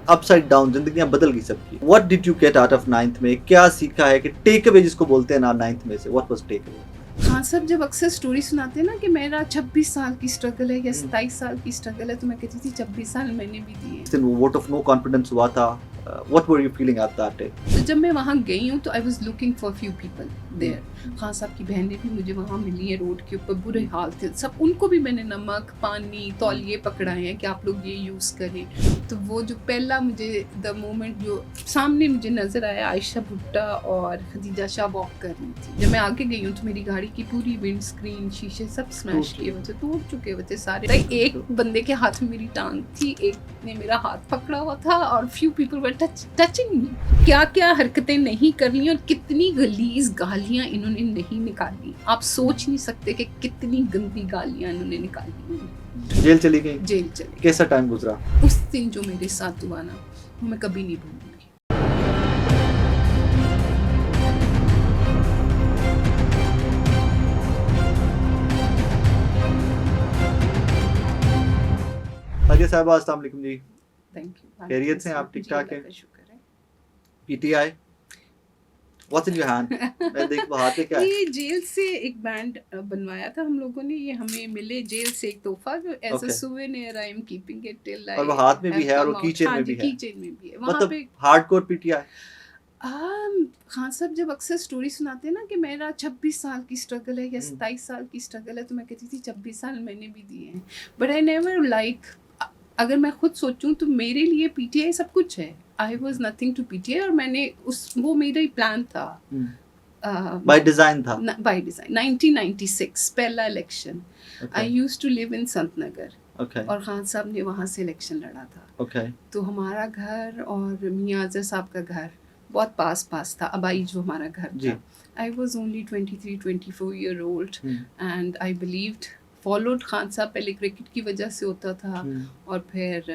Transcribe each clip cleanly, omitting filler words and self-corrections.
اپ side down زندگیاں بدل گئی سب کی. What did you get out of 9th میں؟ کیا سیکھا ہے کہ ٹیک اوے جس کو بولتے ہیں نا 9th میں سے؟ What was ٹیک اوے؟ خان صاحب جب اکثر سٹوری سناتے ہیں نا کہ میرا 26 سال کی اسٹرگل ہے یا 27 سال کی اسٹرگل ہے، تو میں کہتی تھی 26 سال میں نے بھی دیے. جس دن وہ ووٹ آف نو کانفیڈنس ہوا تھا، what were you feeling at that day؟ تو جب میں وہاں گئی ہوں تو I was looking for few people there. Khan Sahab کی بہنیں بھی مجھے وہاں ملی ہیں، روڈ کے اوپر برے حال تھے سب، ان کو بھی میں نے نمک پانی تولیے پکڑائے ہیں کہ آپ لوگ یہ یوز کریں. تو وہ جو پہلا مجھے دا مومنٹ جو سامنے مجھے نظر آیا، عائشہ بھٹا اور خدیجہ شاہ واک کر رہی تھی. جب میں آگے گئی ہوں تو میری گاڑی کی پوری ونڈ اسکرین شیشے سب اسمیش کیے ہوئے تھے، ٹوٹ چکے ہوئے تھے سارے. ایک بندے کے ہاتھ میں میری ٹانگ تھی، ایک نے میرا ہاتھ پکڑا ہوا تھا، اور فیو پیپل ور ٹچنگ می. کیا کیا حرکتیں نہیں کرنی اور کتنی غلیظ گالیاں انہوں نے نہیں نکالی. آپ سوچ نہیں سکتے کہ کتنی گندی گالیاں انہوں نے نکالی. جیل چلی گئی؟ جیل چلی گئی. کیسا ٹائم گزرا؟ اس دن جو میرے ساتھ ہوا نا وہ میں کبھی نہیں بھولوں گی. حاجیہ صاحبہ السلام علیکم جی. Thank you. خیریت سے آپ؟ ٹھیک ٹھاک ہیں؟ شکر ہے. پی T I what's in your hand? میں دیکھ ہاتھ میں کیا ہے؟ یہ جیل سے ایک بینڈ بنوایا تھا ہم لوگوں نے، یہ ہمیں ملے جیل سے ایک تحفہ جو as a souvenir. I am keeping it till اور وہ ہاتھ میں بھی ہے اور وہ کی چین میں بھی ہے. کی چین میں بھی ہے. وہاں مطلب پہ ہارڈ کور پی ٹی آئی. خان صاحب جب اکثر سٹوری سناتے ہیں نا کہ میرا 26 سال کی اسٹرگل ہے یا 27 سال کی اسٹرگل ہے، تو میں کہتی تھی 26 سال میں نے بھی دیے ہیں. بٹ آئی نیور لائک، اگر میں خود سوچوں تو میرے لیے پی ٹی آئی سب کچھ ہے. I was nothing to P T I, اور میں نے وہ میرا ہی پلان تھا. بائی ڈیزائن تھا. By design. 1996 پہلا الیکشن. I used to live in Sant Nagar, اور خان صاحب نے وہاں سے الیکشن لڑا تھا. تو ہمارا گھر اور میاں اظہر صاحب کا گھر بہت پاس پاس تھا. ابائی جو ہمارا گھر تھا. I was only 23-24 year old and I believed followed Khan Sahab. پہلے کرکٹ کی وجہ سے ہوتا تھا، اور پھر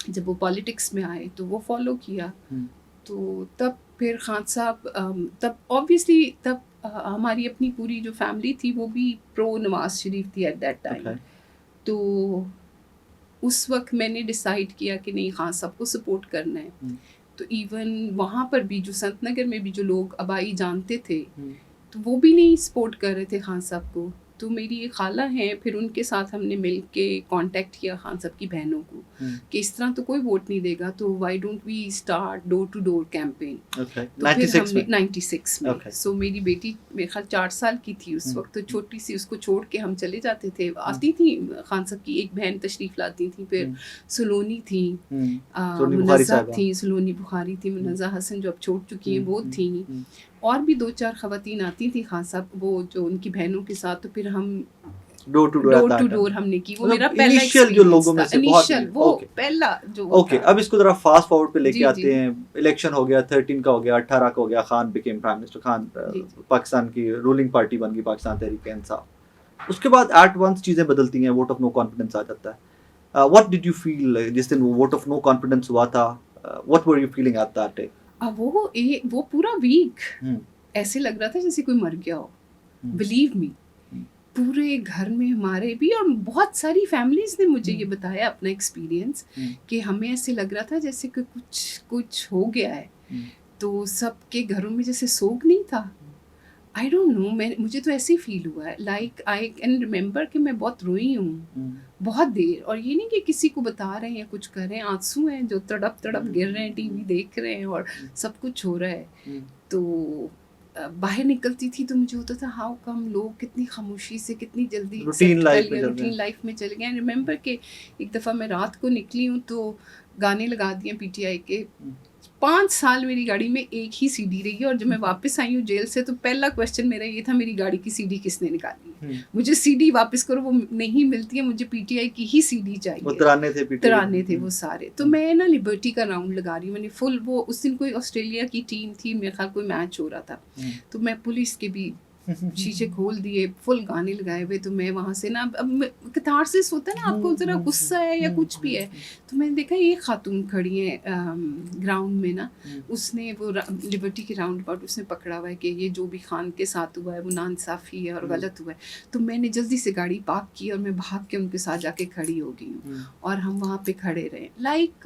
جب وہ پالیٹکس میں آئے تو وہ فالو کیا. تو تب پھر خان صاحب تب آبویسلی تب ہماری اپنی پوری جو فیملی تھی وہ بھی پرو نواز شریف تھی ایٹ دیٹ ٹائم. تو اس وقت میں نے ڈیسائیڈ کیا کہ نہیں، خان صاحب کو سپورٹ کرنا ہے. تو ایون وہاں پر بھی جو سنت نگر میں بھی جو لوگ ابائی جانتے تھے تو وہ بھی نہیں سپورٹ کر رہے تھے خان صاحب کو. تو میری ایک خالہ ہیں، پھر ان کے ساتھ ہم نے مل کے کانٹیکٹ کیا خان صاحب کی بہنوں کو کہ اس طرح تو کوئی ووٹ نہیں دے گا، تو why don't we start door to door campaign. تو پھر ہم نے 96 میں. سو میری بیٹی میرے خیال 4 سال کی تھی اس وقت، تو چھوٹی سی اس کو چھوڑ کے ہم چلے جاتے تھے. آتی تھی خان صاحب کی ایک بہن تشریف لاتی تھی، پھر سلونی تھی، منزہ تھی، سلونی بخاری تھی، منزہ حسن جو اب چھوڑ چکی ہیں وہ تھیں، اور بھی 2-4 خواتین آتی تھیں خان صاحب وہ جو ان کی بہنوں کے ساتھ. تو پھر ہم ڈور ٹو ڈور ہم نے کی. وہ میرا پہلا ایکسپیرینس تھا، وہ پہلا جو. اوکے، اب اس کو ذرا فاسٹ فارورڈ پہ لے کے آتے ہیں. الیکشن ہو گیا، 13 کا ہو گیا، 18 کا ہو گیا، Khan became prime minister. Khan Pakistan کی رولنگ پارٹی بن گئی، پاکستان تحریک انصاف. اس کے بعد ایٹ ونس چیزیں بدلتی ہیں، ووٹ آف نو کانفیڈنس آ جاتا ہے. واٹ ڈڈ یو فیل جس دن ووٹ آف نو کانفیڈنس ہوا تھا؟ What were you feeling at that day? وہ پورا ویک ایسے لگ رہا تھا جیسے کوئی مر گیا ہو. بلیو می، پورے گھر میں ہمارے بھی، اور بہت ساری فیملیز نے مجھے یہ بتایا اپنا ایکسپیرینس کہ ہمیں ایسے لگ رہا تھا جیسے کہ کچھ ہو گیا ہے. تو سب کے گھروں میں جیسے سوگ نہیں تھا. آئی ڈونٹ نو، مجھے تو ایسے ہی فیل ہوا ہے. لائک آئی کین ریممبر کہ میں بہت روئی ہوں بہت دیر، اور یہ نہیں کہ کسی کو بتا رہے ہیں یا کچھ کر رہے ہیں. آنسو ہیں جو تڑپ تڑپ گر رہے ہیں، ٹی وی دیکھ رہے ہیں اور سب کچھ ہو رہا ہے. تو باہر نکلتی تھی تو مجھے ہوتا تھا ہاؤ کم لوگ کتنی خاموشی سے کتنی جلدی روٹین لائف میں چلے گئے. ریممبر کہ ایک دفعہ میں رات کو نکلی ہوں تو گانے لگا دیے پی ٹی آئی کے. 5 سال میری گاڑی میں ایک ہی سی ڈی رہی ہے، اور جب میں واپس آئی ہوں جیل سے تو پہلا کویشچن میرا یہ تھا میری گاڑی کی سی ڈی کس نے نکالی. مجھے سی ڈی واپس کرو، وہ نہیں ملتی ہے، مجھے پی ٹی آئی کی ہی سی ڈی چاہیے. ترانے تھے وہ سارے. تو میں نا لبرٹی کا راؤنڈ لگا رہی ہوں، میں نے فل، وہ اس دن کوئی آسٹریلیا کی ٹیم تھی میرے خیال، کوئی میچ ہو رہا تھا. تو میں پولیس کے بھی شیشے کھول دیے، فل گانے لگائے ہوئے. تو میں وہاں سے نا، اب کتھارسس ہوتا ہے نا، آپ کو ذرا غصہ ہے یا کچھ بھی ہے، تو میں نے دیکھا یہ خاتون کھڑی ہیں گراؤنڈ میں نا، اس نے وہ لبرٹی کے راؤنڈ اباؤٹ اس نے پکڑا ہوا ہے کہ یہ جو بھی خان کے ساتھ ہوا ہے وہ ناانصافی ہے اور غلط ہوا ہے. تو میں نے جلدی سے گاڑی پارک کی اور میں بھاگ کے ان کے ساتھ جا کے کھڑی ہو گئی ہوں، اور ہم وہاں پہ کھڑے رہے. Like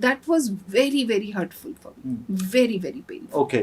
that was very very hurtful for me, very very painful. Okay.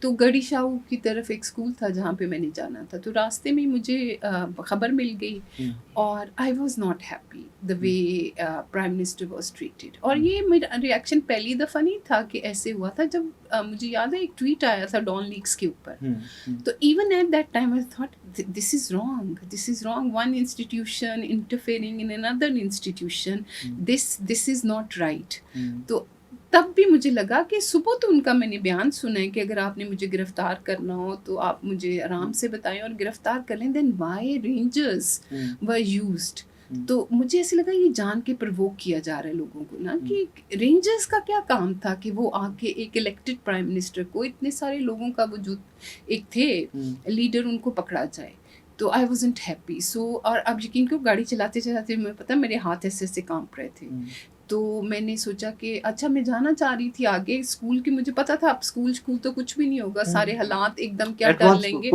تو گڑی شاہو کی طرف ایک اسکول تھا جہاں پہ میں نے جانا تھا. تو راستے میں مجھے خبر مل گئی اور I was not happy the way prime minister was treated. اور یہ میرا ریئیکشن پہلی دفعہ نہیں تھا کہ ایسے ہوا تھا. جب مجھے یاد ہے ایک ٹویٹ آیا تھا ڈان لیکس کے اوپر, تو even at that time I thought this is wrong, one institution interfering in اندر institution, this is not right. تو تب بھی مجھے لگا کہ صبح تو ان کا میں نے بیان سنا ہے کہ اگر آپ نے مجھے گرفتار کرنا ہو تو آپ مجھے آرام سے بتائیں اور گرفتار کر لیں, دین وائی رینجرز ور یوزڈ. تو مجھے ایسے لگا یہ جان کے پرووک کیا جا رہا ہے لوگوں کو نا, کہ رینجرز کا کیا کام تھا کہ وہ آ کے ایک الیکٹڈ پرائم منسٹر کو, اتنے سارے لوگوں کا وجود ایک تھے لیڈر, ان کو پکڑا جائے. تو آئی وازنٹ ہیپی. سو اور اب یقین کرو گاڑی چلاتے چلاتے مجھے پتا میرے ہاتھ ایسے ایسے کانپ رہے تھے. تو میں نے سوچا کہ اچھا میں جانا چاہ رہی تھی آگے اسکول کی, مجھے پتا تھا اب اسکول تو کچھ بھی نہیں ہوگا, سارے حالات ایک دم کیا ڈال لیں گے.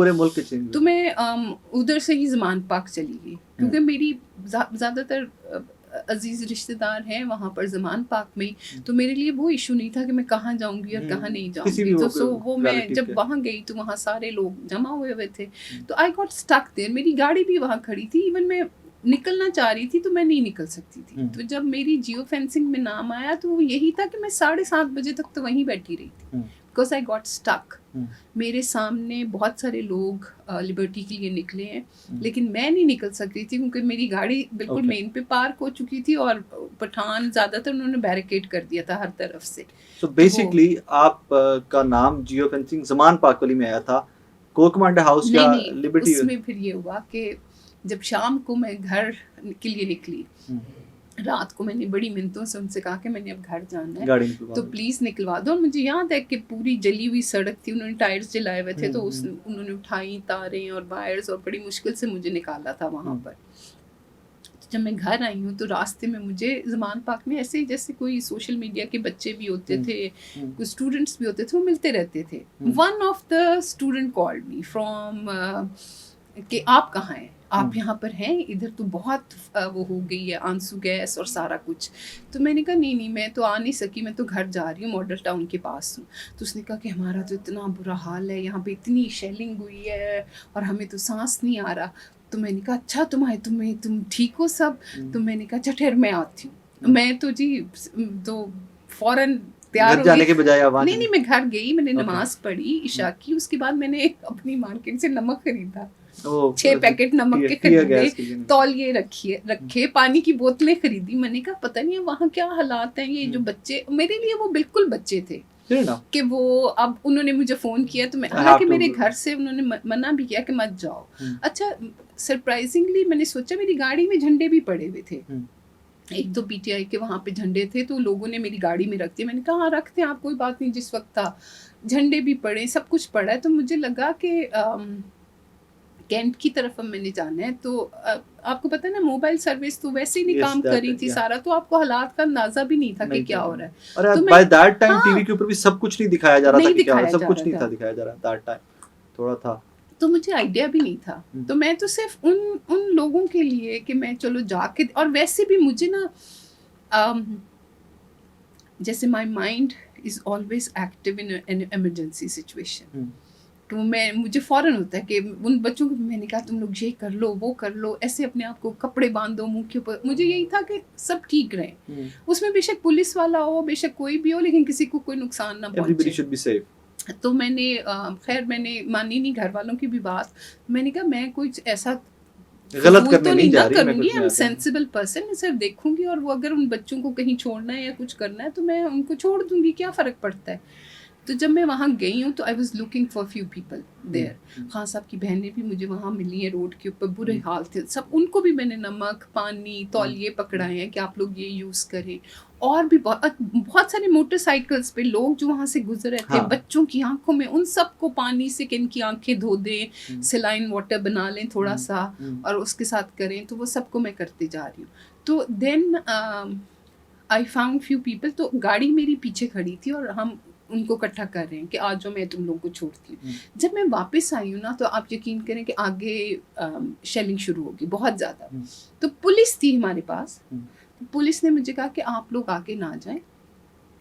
تو میں ادھر سے ہی زمان پاک چلی گئی, کیونکہ میری زیادہ تر عزیز رشتہ دار ہیں وہاں پر زمان پاک میں, تو میرے لیے وہ ایشو نہیں تھا کہ میں کہاں جاؤں گی اور کہاں نہیں جاؤں گی. تو سو وہ میں جب وہاں گئی تو وہاں سارے لوگ جمع ہوئے تھے, تو آئی گاٹ اسٹک دیر. میری گاڑی بھی وہاں کھڑی تھی, ایون میں نکلنا چاہ رہی تھی تو میں نہیں نکل سکتی تھی. تو جب میری جیو فینسنگ میں نام آیا تو وہ یہی تھا کہ میں 7:30 بجے تک تو وہیں بیٹھی رہی تھی, بیکاز آئی گاٹ اسٹک. میرے سامنے بہت سارے لوگ لبرٹی کے لیے نکلے ہیں, لیکن میں نہیں نکل سکتی تھی کیونکہ میری گاڑی بالکل مین پہ پارک ہو چکی تھی اور پٹھان زیادہ تر انہوں نے بیریکیڈ کر دیا تھا ہر طرف سے. تو بیسکلی آپ کا نام جیو فینسنگ زمان پاک ولی میں آیا تھا, کوکمانڈا ہاؤس یا لبرٹی. اس میں پھر یہ ہوا کہ جب شام کو میں گھر کے لیے نکلی, رات کو میں نے بڑی منتوں سے ان سے کہا کہ میں نے اب گھر جانا ہے تو پلیز نکلوا دو. اور مجھے یاد ہے کہ پوری جلی ہوئی سڑک تھی, انہوں نے ٹائرز جلائے ہوئے تھے, تو انہوں نے اٹھائی تاریں اور وائرز اور بڑی مشکل سے مجھے نکالا تھا وہاں پر. جب میں گھر آئی ہوں تو راستے میں مجھے زمان پاک میں ایسے جیسے کوئی سوشل میڈیا کے بچے بھی ہوتے تھے, کوئی اسٹوڈنٹس بھی ہوتے تھے, وہ ملتے رہتے تھے. One of the student called me from کہ آپ کہاں ہیں, آپ یہاں پر ہیں, ادھر تو بہت وہ ہو گئی ہے آنسو گیس اور سارا کچھ. تو میں نے کہا نہیں میں تو آ نہیں سکی, میں تو گھر جا رہی ہوں, ماڈل ٹاؤن کے پاس ہوں. تو اس نے کہا کہ ہمارا تو اتنا برا حال ہے یہاں پہ, اتنی شیلنگ ہوئی ہے اور ہمیں تو سانس نہیں آ رہا. تو میں نے کہا اچھا تم ٹھیک ہو سب؟ تو میں نے کہا اچھا ٹھہر میں آتی ہوں. میں تو جی تو فوراً تیار ہو گئی. نہیں میں گھر گئی, میں نے نماز پڑھی عشاء کی, اس کے بعد میں نے اپنی مارکیٹ سے نمک خریدا, 6 پیکٹ نمک کے خریدے, تولیے رکھے, پانی کی بوتلیں خریدی. میں نے کہا پتہ نہیں وہاں کیا حالات ہیں. یہ جو بچے میرے لیے وہ بالکل بچے تھے کہ وہ, اب انہوں نے مجھے فون کیا تو میں, حالانکہ میرے گھر سے انہوں نے منع بھی کیا کہ مت جاؤ. اچھا سرپرائزنگلی میں نے سوچا میری گاڑی میں جھنڈے بھی پڑے ہوئے تھے, ایک تو پی ٹی آئی کے وہاں پہ جھنڈے تھے, تو لوگوں نے میری گاڑی میں رکھ دیا. میں نے کہا ہاں رکھتے ہیں آپ, کوئی بات نہیں. جس وقت تھا جھنڈے بھی پڑے, سب کچھ پڑا ہے. تو مجھے لگا کہ کینٹ کی طرف میں نے جانا ہے. تو آپ کو پتہ ہے نا موبائل سروس تو ویسے ہی نہیں کام کر رہی تھی سارا, تو آپ کو حالات کا اندازہ بھی نہیں تھا کہ کیا ہو رہا ہے. اور by that time T V کے اوپر بھی سب کچھ نہیں دکھایا جا رہا تھا کہ کیا ہو رہا ہے, سب کچھ نہیں تھا دکھایا جا رہا دیٹ ٹائم, تھوڑا تھا. تو مجھے آئیڈیا بھی نہیں تھا. تو میں تو صرف ان لوگوں کے لیے کہ میں چلو جا کے, اور ویسے بھی مجھے نا جیسے my mind is always active in emergency situation, تو مجھے فوراً ہوتا ہے کہ ان بچوں کو میں نے کہا تم لوگ یہ کر لو وہ کر لو, ایسے اپنے آپ کو کپڑے باندھو منہ کے اوپر. مجھے یہی تھا کہ سب ٹھیک رہیں, اس میں بے شک پولیس والا ہو, بے شک کوئی بھی ہو, لیکن کسی کو کوئی نقصان نہ پہنچے. تو میں نے خیر میں نے مانی نہیں گھر والوں کی بھی بات. میں نے کہا میں کوئی ایسا غلط کرنے نہیں جا رہی, کروں گی, آئی ایم سینسیبل پرسن, میں صرف دیکھوں گی, اور وہ اگر ان بچوں کو کہیں چھوڑنا ہے یا کچھ کرنا ہے تو میں ان کو چھوڑ دوں گی, کیا فرق پڑتا ہے. تو جب میں وہاں گئی ہوں تو I was looking for few people there. Khan Sahab کی بہنیں بھی مجھے وہاں ملی ہیں روڈ کے اوپر, برے حال تھے سب. ان کو بھی میں نے نمک پانی تولیے پکڑائے ہیں کہ آپ لوگ یہ یوز کریں. اور بھی بہت سارے موٹر سائیکلس پہ لوگ جو وہاں سے گزر رہے تھے, بچوں کی آنکھوں میں, ان سب کو پانی سے کہ ان کی آنکھیں دھو دیں, سلائن واٹر بنا لیں تھوڑا سا اور اس کے ساتھ کریں. تو وہ سب کو میں کرتے جا رہی ہوں. تو دین آئی فاؤنڈ فیو پیپل. تو گاڑی میری پیچھے کھڑی تھی اور ہم ان کو اکٹھا کر رہے ہیں کہ آج جو میں تم لوگوں کو چھوڑتی ہوں. جب میں واپس آئی ہوں نا تو آپ یقین کریں کہ آگے شیلنگ شروع ہوگی بہت زیادہ. تو پولیس تھی ہمارے پاس. پولیس نے مجھے کہا کہ آپ لوگ آگے نہ جائیں,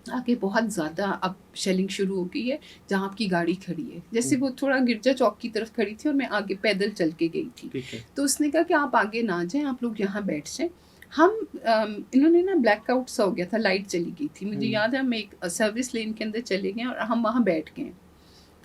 آگے بہت زیادہ اب شیلنگ شروع ہو گئی ہے جہاں آپ کی گاڑی کھڑی ہے. جیسے وہ تھوڑا گرجا چوک کی طرف کھڑی تھی اور میں آگے پیدل چل کے گئی تھی, تو اس نے کہا کہ آپ آگے نہ جائیں, آپ لوگ یہاں بیٹھ جائیں. انہوں نے نا بلیک آؤٹ سا ہو گیا تھا, لائٹ چلی گئی تھی, مجھے یاد ہے ہم ایک سروس لین کے اندر چلے گئے اور ہم وہاں بیٹھ گئے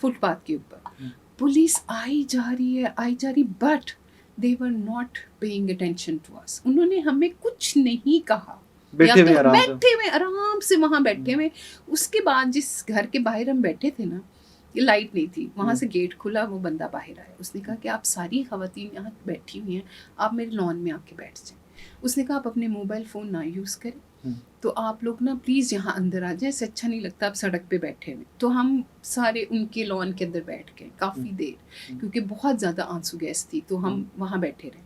فٹ پاتھ کے اوپر. پولیس آئی جا رہی, but they were not paying attention to us. انہوں نے ہمیں کچھ نہیں کہا, بیٹھے ہوئے آرام سے وہاں بیٹھے ہوئے. اس کے بعد جس گھر کے باہر ہم بیٹھے تھے نا, یہ لائٹ نہیں تھی, وہاں سے گیٹ کھلا, وہ بندہ باہر آیا. اس نے کہا کہ آپ ساری خواتین یہاں بیٹھی ہوئی ہیں, آپ میرے لان میں آ کے بیٹھ جائیں. اس نے کہا آپ اپنے موبائل فون نہ یوز کریں, تو آپ لوگ نا پلیز یہاں اندر آ جائیں, اسے اچھا نہیں لگتا آپ سڑک پہ بیٹھے ہوئے. تو ہم سارے ان کے لان کے اندر بیٹھ گئے کافی دیر, کیونکہ بہت زیادہ آنسو گیس تھی, تو ہم وہاں بیٹھے رہے.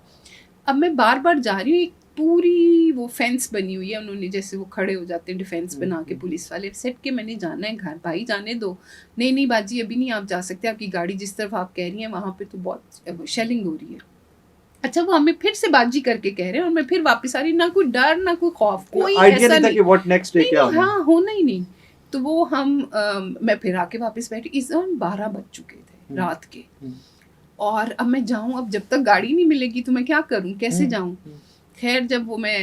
اب میں بار بار جا رہی ہوں, ایک پوری وہ فینس بنی ہوئی ہے, انہوں نے جیسے وہ کھڑے ہو جاتے ہیں ڈیفینس بنا کے پولیس والے, سیٹ کے میں نے جانا ہے گھر, بھائی جانے دو. نہیں باجی ابھی نہیں آپ جا سکتے, آپ کی گاڑی جس طرف آپ کہہ رہی ہیں وہاں پہ تو بہت شیلنگ ہو رہی ہے. اچھا وہ ہمیں پھر سے باجی کر کے کہہ رہے ہیں, اور میں پھر واپس آ رہی, نہ کوئی ڈر نہ کوئی خوف, کوئی ایسا نہیں, ہاں ہونا ہی نہیں. تو وہ میں پھر آ کے واپس بیٹھی. اس دوران 12 بج چکے تھے رات کے, اور اب میں جاؤں, اب جب تک گاڑی نہیں ملے گی تو میں کیا کروں, کیسے جاؤں. خیر جب وہ میں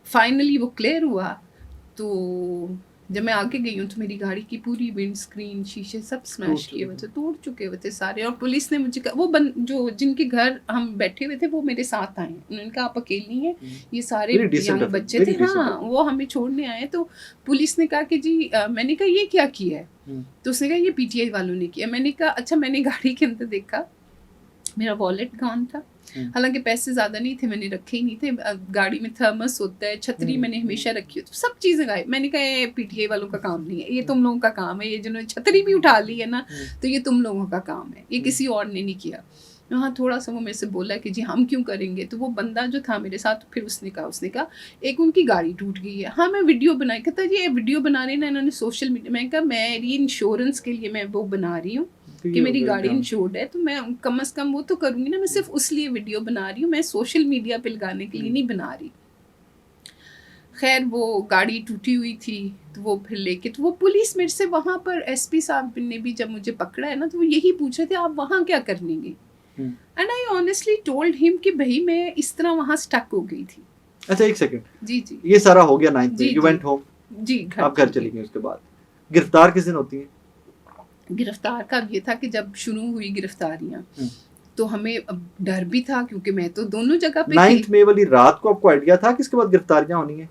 فائنلی وہ کلیئر ہوا, تو جب میں آگے گئی ہوں تو میری گاڑی کی پوری ونڈ اسکرین, شیشے سب اسمیش کیے ہوئے تھے, توڑ چکے ہوئے تھے سارے. اور پولیس نے مجھے وہ جو جن کے گھر ہم بیٹھے ہوئے تھے وہ میرے ساتھ آئے, انہوں نے کہا آپ اکیلی ہیں, یہ سارے ینگ بچے تھے, ہاں وہ ہمیں چھوڑنے آئے. تو پولیس نے کہا کہ جی, میں نے کہا یہ کیا کیا ہے, تو اس نے کہا یہ پی ٹی آئی والوں نے کیا. میں نے کہا اچھا. میں نے گاڑی کے اندر دیکھا, میرا والیٹ گون تھا, حالانکہ پیسے زیادہ نہیں تھے, میں نے رکھے ہی نہیں تھے. گاڑی میں تھرمس ہوتا ہے, چھتری میں نے ہمیشہ رکھی ہوتی, سب چیزیں غائب. میں نے کہا یہ پی ٹی آئی والوں کا کام نہیں ہے, یہ تم لوگوں کا کام ہے, یہ جنہوں نے چھتری بھی اٹھا لی ہے نا, تو یہ تم لوگوں کا کام ہے, یہ کسی اور نے نہیں کیا. وہاں تھوڑا سا وہ میرے سے بولا کہ جی ہم کیوں کریں گے. تو وہ بندہ جو تھا میرے ساتھ, پھر اس نے کہا ایک ان کی گاڑی ٹوٹ گئی ہے, ہاں میں ویڈیو بنائی. کہتا یہ ویڈیو بنا رہی نا انہوں نے سوشل میڈیا. میں کہا میری انشورنس کے لیے میں وہ بنا رہی ہوں کہ میری گاڑی انشورڈ ہے, تو میں کم از کم وہ تو کروں گی نا, میں صرف اس لیے ویڈیو بنا رہی ہوں, میں سوشل میڈیا پہ لگانے کے لیے نہیں بنا رہی. خیر وہ گاڑی ٹوٹی ہوئی تھی, تو وہ پھر لے کے, تو وہ پولیس میرے سے وہاں پر ایس پی صاحب نے بھی جب مجھے پکڑا ہے نا, تو وہ یہی پوچھے تھے آپ وہاں کیا کرنے گے. And I honestly told him کہ بھائی میں اس طرح وہاں اسٹک ہو گئی تھی. اچھا ایک سیکنڈ, جی یہ سارا ہو گیا 9th میں, یو وینٹ ہوم, جی آپ گھر چلی گئی. اس کے بعد گرفتار کس دن ہوتی ہیں؟ گرفتار کا یہ تھا کہ جب شروع ہوئی گرفتاریاں, تو ہمیں ڈر بھی تھا, کیونکہ میں تو دونوں جگہ پہ 9th میں والی رات کو آپ کو آئیڈیا تھا کہ اس کے بعد گرفتاریاں ہونی ہیں؟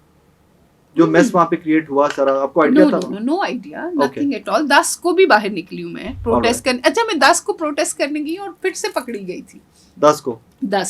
جو میس وہاں پہ کریٹ ہوا سارا آپ کو آئیڈیا تھا؟ No idea, nothing at all. 10 کو بھی باہر نکلی ہوں میں پروٹیسٹ کرنے. اچھا میں 10 کو پروٹیسٹ کرنے گئی اور پھر سے پکڑی گئی تھی. 10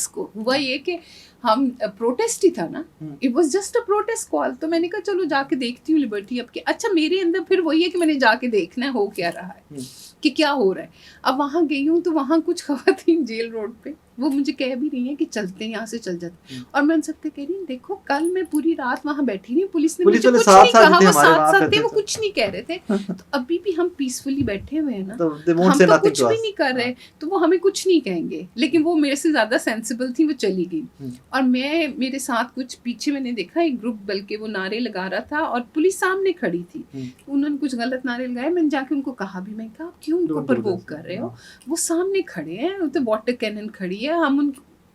کو ہوا یہ کہ ہم پروٹیسٹ ہی تھا نا, it was just a protest call. تو میں نے کہا چلو جا کے دیکھتی ہوں لبرٹی اب کے. اچھا میرے اندر پھر وہی ہے کہ میں نے جا کے دیکھنا ہے ہو کیا رہا ہے, کہ کیا ہو رہا ہے. اب وہاں گئی ہوں تو وہاں کچھ خواتین جیل روڈ پہ وہ مجھے کہہ بھی رہی ہیں کہ چلتے ہیں یہاں سے, چل جاتے ہیں. اور میں ان سب کو کہہ رہی ہوں دیکھو کل میں پوری رات وہاں بیٹھی نہیں, پولیس نے مجھے کچھ نہیں کہا, وہ ساتھ تھے, وہ کچھ نہیں کہہ رہے تھے. تو ابھی بھی ہم پیسفلی بیٹھے ہوئے ہیں نا, ہم تو کچھ بھی نہیں کر رہے, تو وہ ہمیں کچھ نہیں کہیں گے. لیکن وہ میرے سے زیادہ سینسیبل تھی, وہ چلی گئی. اور میرے ساتھ کچھ پیچھے میں نے دیکھا ایک گروپ, بلکہ وہ نعرے لگا رہا تھا اور پولیس سامنے کھڑی تھی, انہوں نے کچھ غلط نعرے لگائے. میں نے جا کے ان کو کہا بھی, میں کہا کیوں ان کو پرووک کر رہے ہو, وہ سامنے کھڑے ہیں, تو واٹر کینن کھڑی ہے,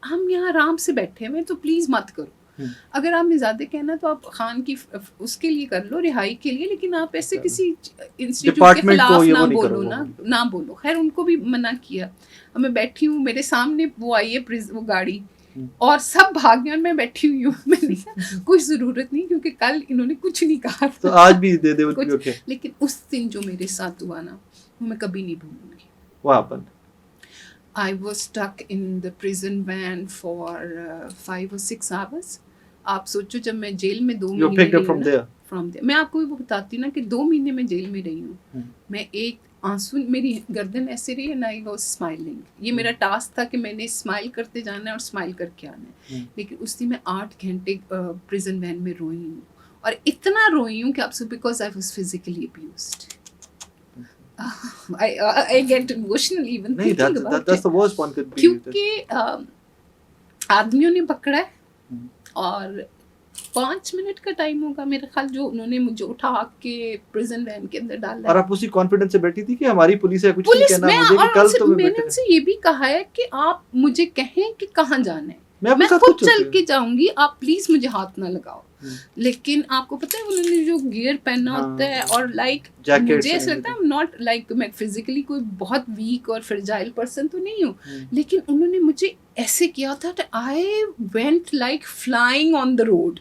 ہم یہاں آرام سے بیٹھے ہوئے, تو پلیز مت کرو. اگر آپ نے زیادہ کہنا تو آپ خان کی اس کے لیے کر لو, رہائی کے لیے, لیکن آپ ایسے کسی انسٹیٹیوٹ کے خلاف نہ بولو نہ بولو. خیر ان کو بھی منع کیا. میں بیٹھی ہوں, میرے سامنے وہ آئی ہے وہ گاڑی, اور سب بھاگ گئے اور میں بیٹھی ہوئی ہوں. میں نے کہا کوئی ضرورت نہیں, کیونکہ کل انہوں نے کچھ نہیں کہا تھا, تو آج بھی دے دے کچھ. لیکن اس دن جو میرے ساتھ ہوا نا, وہ میں کبھی نہیں بھولوں گی. What happened? I was stuck in the prison van for 5 or 6 hours. آپ سوچو جب میں جیل میں 2 مہینے رہی ہوں, فرام دیر میں آپ کو وہ بتاتی ہوں نا کہ 2 مہینے میں جیل میں رہی ہوں. میں ایک آنسو, میری گردن ایسے رہی and I was smiling. یہ میرا ٹاسک تھا کہ میں نے اسمائل کرتے جانا ہے اور اسمائل کر کے آنا ہے. لیکن اس دن میں 8 گھنٹے پریزن وین میں روئی ہوں, اور اتنا روئی ہوں کہ آپ سے, because I was physically abused. I get emotional even thinking about it. That's the worst one could be. کیونکہ آدمیوں نے پکڑا ہے, اور 5 منٹ کا ٹائم ہوگا میرا خیال جو انہوں نے مجھے اٹھا کے پریزن وین کے اندر ڈالا. اور آپ اسی کانفیڈنس سے بیٹھی تھی کہ ہماری پولیس ہے, کچھ نہیں کہنا مجھے کہ کل تو میں نے ان سے یہ بھی کہا ہے کہ آپ مجھے کہیں کہ کہاں جانا ہے, میں خود چل کے جاؤں گی, آپ پلیز مجھے ہاتھ نہ لگاؤ. لیکن آپ کو پتہ ہے انہوں نے جو گیئر پہنا ہوتا ہے اور لائک مجھے ایسا لگتا ہے ناٹ لائک میں فزیکلی کوئی بہت ویک اور فرجائل پرسن تو نہیں ہوں, لیکن انہوں نے مجھے ایسے کیا تھا کہ I went like flying on the road,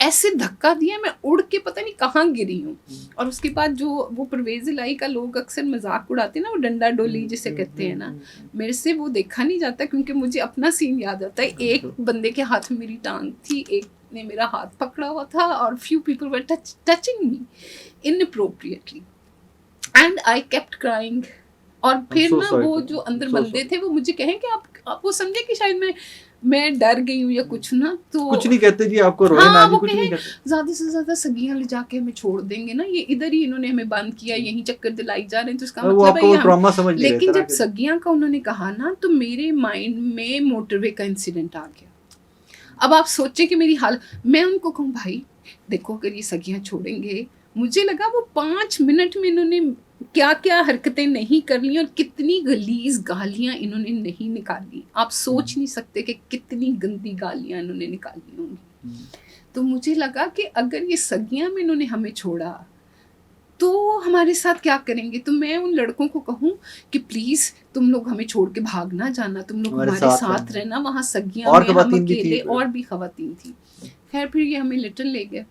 ایسے دھکا دیا میں اڑ کے پتہ نہیں کہاں گری ہوں. اور اس کے بعد جو وہ پرویز الہی کا لوگ اکثر مذاق اڑاتے ہیں نا, وہ ڈنڈا ڈولی جسے کہتے ہیں نا, میرے سے وہ دیکھا نہیں جاتا کیونکہ مجھے اپنا سین یاد آتا ہے. ایک بندے کے ہاتھ میں میری ٹانگ تھی, ایک نے میرا ہاتھ پکڑا ہوا تھا, اور few people were touching me inappropriately and I kept crying. اور پھر نا وہ جو اندر بندے تھے وہ مجھے کہیں کہ آپ وہ سمجھے کہ شاید میں ڈر گئی ہوں یا کچھ نا, تو کچھ نہیں کہتے جی آپ کو روئے نا جی, کچھ نہیں کہتے. زیادہ سے زیادہ سگیاں لے جا کے ہمیں چھوڑ دیں گے نا, یہ ادھر ہی انہوں نے ہمیں بند کیا, یہیں چکر دلائی جا رہے ہیں, تو اس کا مطلب ہے. لیکن جب سگیاں کا انہوں نے کہا نا تو میرے مائنڈ میں موٹر وے کا انسیڈنٹ آ گیا. اب آپ سوچیں کہ میری حالت, میں ان کو کہوں بھائی دیکھو اگر یہ سگیاں چھوڑیں گے, مجھے لگا وہ 5 منٹ میں انہوں نے کیا کیا حرکتیں نہیں کر لی اور کتنی غلیظ گالیاں انہوں نے نہیں نکالی. آپ سوچ نہیں سکتے کہ کتنی گندی گالیاں انہوں نے نکالی ہوں گی. تو مجھے لگا کہ اگر یہ سگیاں میں انہوں نے ہمیں چھوڑا تو ہمارے ساتھ کیا کریں گے. تو میں ان لڑکوں کو کہوں کہ پلیز تم لوگ ہمیں چھوڑ کے بھاگ نہ جانا, تم لوگ ہمارے ساتھ رہنا. وہاں سگیاں میں ہم اکیلے, اور بھی خواتین تھی. خیر پھر یہ ہمیں لٹن لے گئے.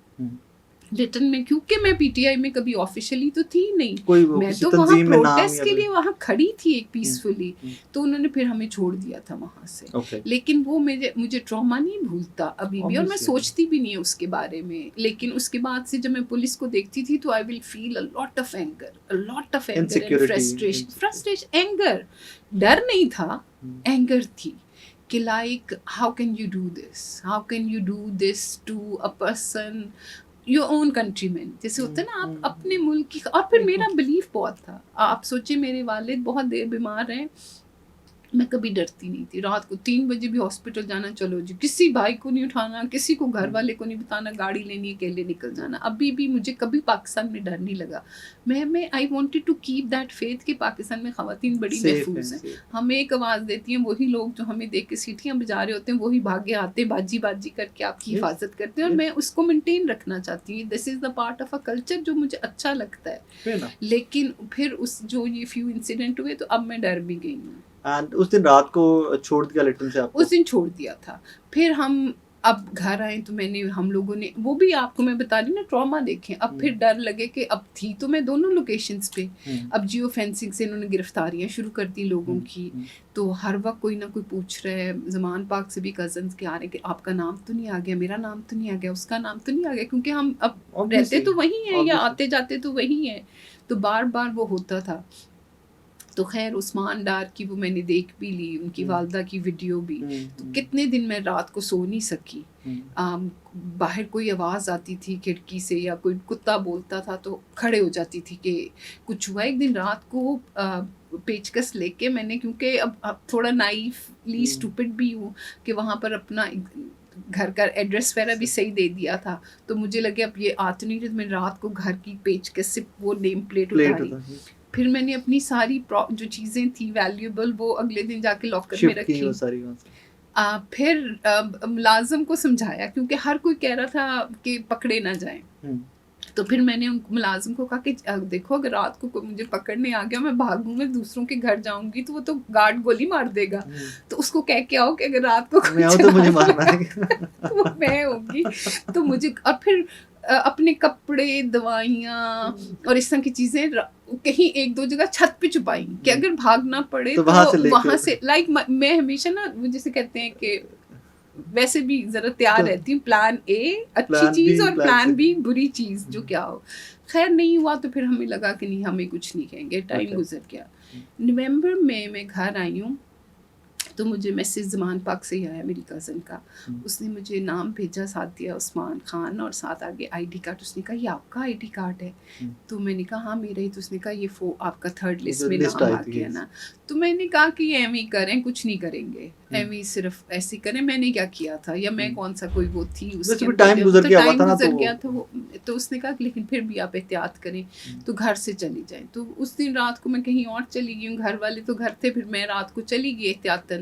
لٹن میں کیونکہ میں پی ٹی آئی میں کبھی آفیشلی تو تھی نہیں, میں تو وہاں پروٹیسٹ کے لیے وہاں کھڑی تھی ایک پیسفلی, تو انہوں نے پھر ہمیں چھوڑ دیا تھا وہاں سے. لیکن وہ مجھے ٹراما نہیں بھولتا ابھی بھی, اور میں سوچتی بھی نہیں اس کے بارے میں. لیکن اس کے بعد سے جب میں پولیس کو دیکھتی تھی تو آئی ول فیل a lot of anger and frustration, anger, ڈر نہیں تھا, اینگر تھی کہ like how can you do this to a person your own countrymen. جیسے ہوتا ہے نا آپ اپنے ملک کی. اور پھر میرا بلیف بہت تھا, آپ سوچیں میرے والد بہت دیر بیمار رہے, میں کبھی ڈرتی نہیں تھی. رات کو 3 بجے بھی ہاسپٹل جانا, چلو جی, کسی بھائی کو نہیں اٹھانا, کسی کو گھر والے کو نہیں بتانا, گاڑی لینی اکیلے نکل جانا. ابھی بھی مجھے کبھی پاکستان میں ڈر نہیں لگا. میں I wanted to keep that faith کہ پاکستان میں خواتین بڑی محفوظ ہیں. ہمیں ایک آواز دیتی ہیں وہی لوگ جو ہمیں دیکھ کے سیٹیاں بجا رہے ہوتے ہیں, وہی بھاگے آتے باجی کر کے آپ کی حفاظت کرتے ہیں, اور میں اس کو مینٹین رکھنا چاہتی ہوں. This is the part of a culture جو مجھے اچھا لگتا ہے. لیکن پھر اس جو یہ فیو انسیڈنٹ ہوئے تو اب میں ڈر بھی گئی ہوں. اینڈ اس دن رات کو چھوڑ دیا لٹن سے آپ کو؟ اس دن چھوڑ دیا تھا. پھر ہم اب گھر آئے تو ہم لوگوں نے وہ بھی آپ کو میں بتا رہی نا ٹراما دیکھیں. اب پھر ڈر لگے کہ اب تھی تو میں دونوں لوکیشنز پہ, اب جیو فینسنگ سے انہوں نے گرفتاریاں شروع کر دی لوگوں کی. تو ہر وقت کوئی نہ کوئی پوچھ رہا ہے. زمان پاک سے بھی کزنس کے آ رہے ہیں کہ آپ کا نام تو نہیں آ گیا, میرا نام تو نہیں آ گیا, اس کا نام تو نہیں آ گیا, کیونکہ ہم اب رہتے تو وہی ہیں یا آتے جاتے تو وہی ہیں. تو بار بار وہ ہوتا تھا. تو خیر عثمان ڈار کی وہ میں نے دیکھ بھی لی, ان کی والدہ کی ویڈیو بھی. تو کتنے دن میں رات کو سو نہیں سکی. باہر کوئی آواز آتی تھی کھڑکی سے یا کوئی کتا بولتا تھا تو کھڑے ہو جاتی تھی کہ کچھ ہوا. ایک دن رات کو پیچکس لے کے میں نے, کیونکہ اب تھوڑا نائفلی اسٹوپڈ بھی ہوں کہ وہاں پر اپنا گھر کا ایڈریس وغیرہ بھی صحیح دے دیا تھا, تو مجھے لگے اب یہ آتے نہیں رہے, میں رات کو گھر کی پیچکس سے وہ نیم پلیٹ اتاری. پھر میں نے اپنی ساری جو چیزیں تھیں ویلیوبل وہ اگلے دن جا کے لاکر میں رکھی. پھر ملازم کو سمجھایا کیونکہ ہر کوئی کہہ رہا تھا کہ پکڑے نہ جائیں. تو پھر میں نے ان ملازم کو کہا کہ دیکھو اگر رات کو مجھے پکڑنے آ گیا, میں بھاگوں میں دوسروں کے گھر جاؤں گی تو وہ تو گارڈ گولی مار دے گا, تو اس کو کہہ کے آؤ کہ اگر رات کو وہ میں ہوگی تو مجھے. اور پھر اپنے کپڑے, دوائیاں اور اس طرح کی چیزیں کہیں 1-2 جگہ چھت پہ چھپائی کہ اگر بھاگنا پڑے تو وہاں سے. لائک میں ہمیشہ نا جیسے کہتے ہیں کہ ویسے بھی ذرا تیار رہتی ہوں, پلان اے اچھی چیز اور پلان بی بری چیز جو کیا ہو. خیر نہیں ہوا تو پھر ہمیں لگا کہ نہیں ہمیں کچھ نہیں کہیں گے. ٹائم گزر گیا. نومبر میں گھر آئی ہوں تو مجھے میسیج زمان پاک سے ہی آیا میری کزن کا. اس نے مجھے نام بھیجا, ساتھ دیا عثمان خان اور ساتھ آگے ID کارڈ. اس نے کہا یہ آپ کا ID کارڈ ہے؟ تو میں نے کہا ہاں میرا ہی. تو اس نے کہا یہ آپ کا 3rd لسٹ میں نام آ گیا نا. تو میں نے کہا کہ یہ ایم ہی کریں, کچھ نہیں کریں گے. ایویں صرف ایسے کریں. میں نے کیا کیا تھا یا میں کون سا کوئی وہ تھی اس کے ٹائم گزر گیا تھا وہ. تو اس نے کہا لیکن پھر بھی آپ احتیاط کریں تو گھر سے چلی جائیں. تو اس دن رات کو میں کہیں اور چلی گئی ہوں, گھر والے تو گھر تھے, پھر میں رات کو چلی گئی احتیاطاً.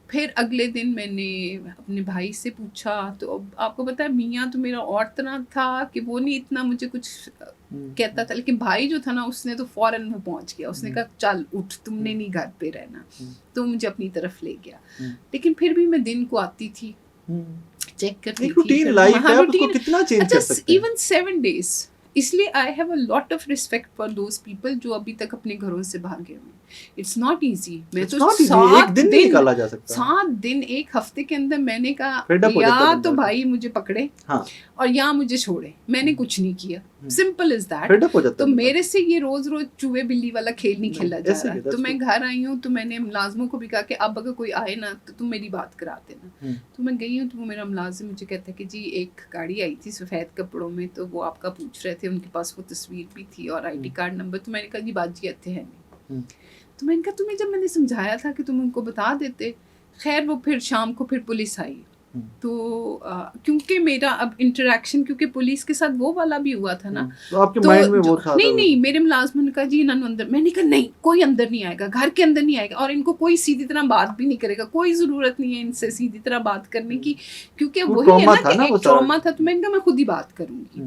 پھر اگلے دن میں نے اپنے بھائی سے پوچھا تو آپ کو پتا ہے میاں تو میرا اور طرح تھا کہ وہ نہیں اتنا مجھے کچھ کہتا تھا, لیکن بھائی جو تھا نا اس نے تو فوراً میں پہنچ گیا. اس نے کہا چل اٹھ, تم نے نہیں گھر پہ رہنا, تو مجھے اپنی طرف لے گیا. لیکن پھر بھی میں دن کو آتی تھی, چیک کرتی تھی. Even 7 days. اس لیے I have a lot of respect for those people جو ابھی تک اپنے گھروں سے بھاگے ہوئے. It's not easy. میں تو 7 دن 1 ہفتے کے اندر میں نے کہا یا تو بھائی مجھے پکڑے اور یا مجھے چھوڑے, میں نے کچھ نہیں کیا. Simple is that. تو میرے سے یہ روز روز چوہے بلی والا کھیل نہیں کھیلا جا رہا. تو میں گھر آئی ہوں تو میں نے ملازموں کو بھی کہا کہ اب اگر کوئی آئے نا تو تم میری بات کرا دینا. تو میں گئی ہوں تو وہ میرا ملازم مجھے کہتا ہے کہ جی ایک گاڑی آئی تھی سفید کپڑوں میں, تو وہ آپ کا پوچھ رہے تھے, ان کے پاس وہ تصویر بھی تھی اور ID کارڈ نمبر. تو میں نے کہا جی باجی اتنے ہیں نہیں. تو میں نے کہا تمہیں جب میں نے سمجھایا تھا کہ تم ان کو بتا دیتے. خیر وہ پھر شام کو پھر پولیس آئی. تو کیونکہ میرا اب انٹریکشن کیونکہ پولیس کے ساتھ وہ والا بھی ہوا تھا نا, تو نہیں میرے ملازموں نے کہا جی انہوں اندر. میں نے کہا نہیں کوئی اندر نہیں آئے گا, گھر کے اندر نہیں آئے گا, اور ان کو کوئی سیدھی طرح بات بھی نہیں کرے گا. کوئی ضرورت نہیں ہے ان سے سیدھی طرح بات کرنے کی, کیونکہ وہی ہے نا کہ ایک ٹراما تھا. تو میں نے کہا میں خود ہی بات کروں گی.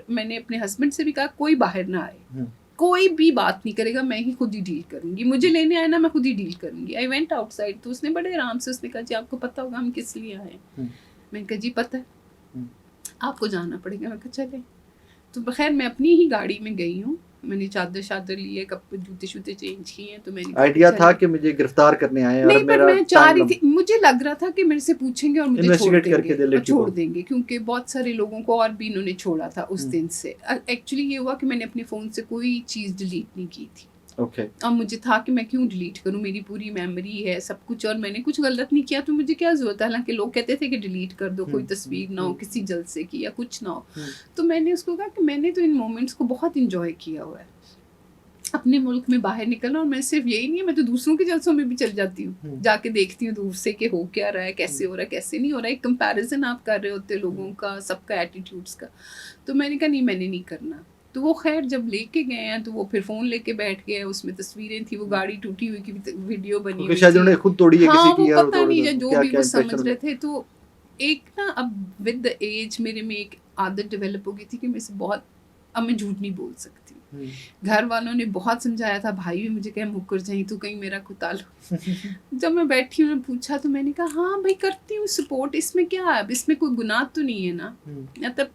میں نے اپنے ہسبینڈ سے بھی کہا کوئی باہر نہ آئے, کوئی بھی بات نہیں کرے گا, میں ہی خود ہی ڈیل کروں گی. مجھے لینے آئے نا میں خود ہی ڈیل کروں گی. I went out side. تو اس نے بڑے آرام سے اس نے کہا جی آپ کو پتہ ہوگا ہم کس لیے آئے ہیں. میں نے کہا جی پتہ ہے, آپ کو جانا پڑے گا. میں کہا چلے. تو بخیر میں اپنی ہی گاڑی میں گئی ہوں. میں نے چادر لی ہے, کپڑے جوتے شوتے چینج کیے ہیں. تو میں نے آئیڈیا تھا کہ مجھے گرفتار کرنے آئے, اور میرا میں چاہ رہی تھی, مجھے لگ رہا تھا کہ میرے سے پوچھیں گے اور مجھے چھوڑ دیں گے, کیونکہ بہت سارے لوگوں کو اور بھی انہوں نے چھوڑا تھا اس دن سے. ایکچولی یہ ہوا کہ میں نے اپنے فون سے کوئی چیز ڈیلیٹ نہیں کی تھی. اب مجھے تھا کہ میں کیوں ڈیلیٹ کروں, میری پوری میموری ہے سب کچھ, اور میں نے کچھ غلط نہیں کیا تو مجھے کیا ضرورت ہے. حالانکہ لوگ کہتے تھے کہ ڈیلیٹ کر دو, کوئی تصویر نہ ہو کسی جلسے کی یا کچھ نہ ہو. تو میں نے اس کو کہا کہ میں نے تو ان مومنٹس کو بہت انجوائے کیا ہوا ہے, اپنے ملک میں باہر نکلنا. اور میں صرف یہی نہیں ہے, میں تو دوسروں کے جلسوں میں بھی چل جاتی ہوں, جا کے دیکھتی ہوں دور سے کہ ہو کیا رہا ہے, کیسے ہو رہا ہے, کیسے نہیں ہو رہا ہے. ایک کمپیریزن آپ کر رہے ہوتے لوگوں کا, سب کا ایٹیٹیوڈس کا. تو میں نے کہا نہیں میں نے نہیں کرنا. تو وہ خیر جب لے کے گئے ہیں تو وہ پھر فون لے کے بیٹھ گئے, اس میں تصویریں تھیں, وہ گاڑی ٹوٹی ہوئی کی ویڈیو بنی ہوئی تھی. ہاں وہ پتہ نہیں جو بھی وہ سمجھ رہے تھے. تو ایک نا اب ود دا ایج میرے میں ایک عادت ڈیولپ ہو گئی تھی کہ میں سے بہت, اب میں جھوٹ نہیں بول سکتی. گھر والوں نے بہت سمجھایا تھا, بھائی بھی مجھے کہ مکر جائیں تو کہیں میرا کوئی تعلق. جب میں بیٹھی ہوں نے پوچھا تو میں نے کہا ہاں بھائی کرتی ہوں سپورٹ, اس میں کیا ہے, اب اس میں کوئی گناہ تو نہیں ہے نا. مطلب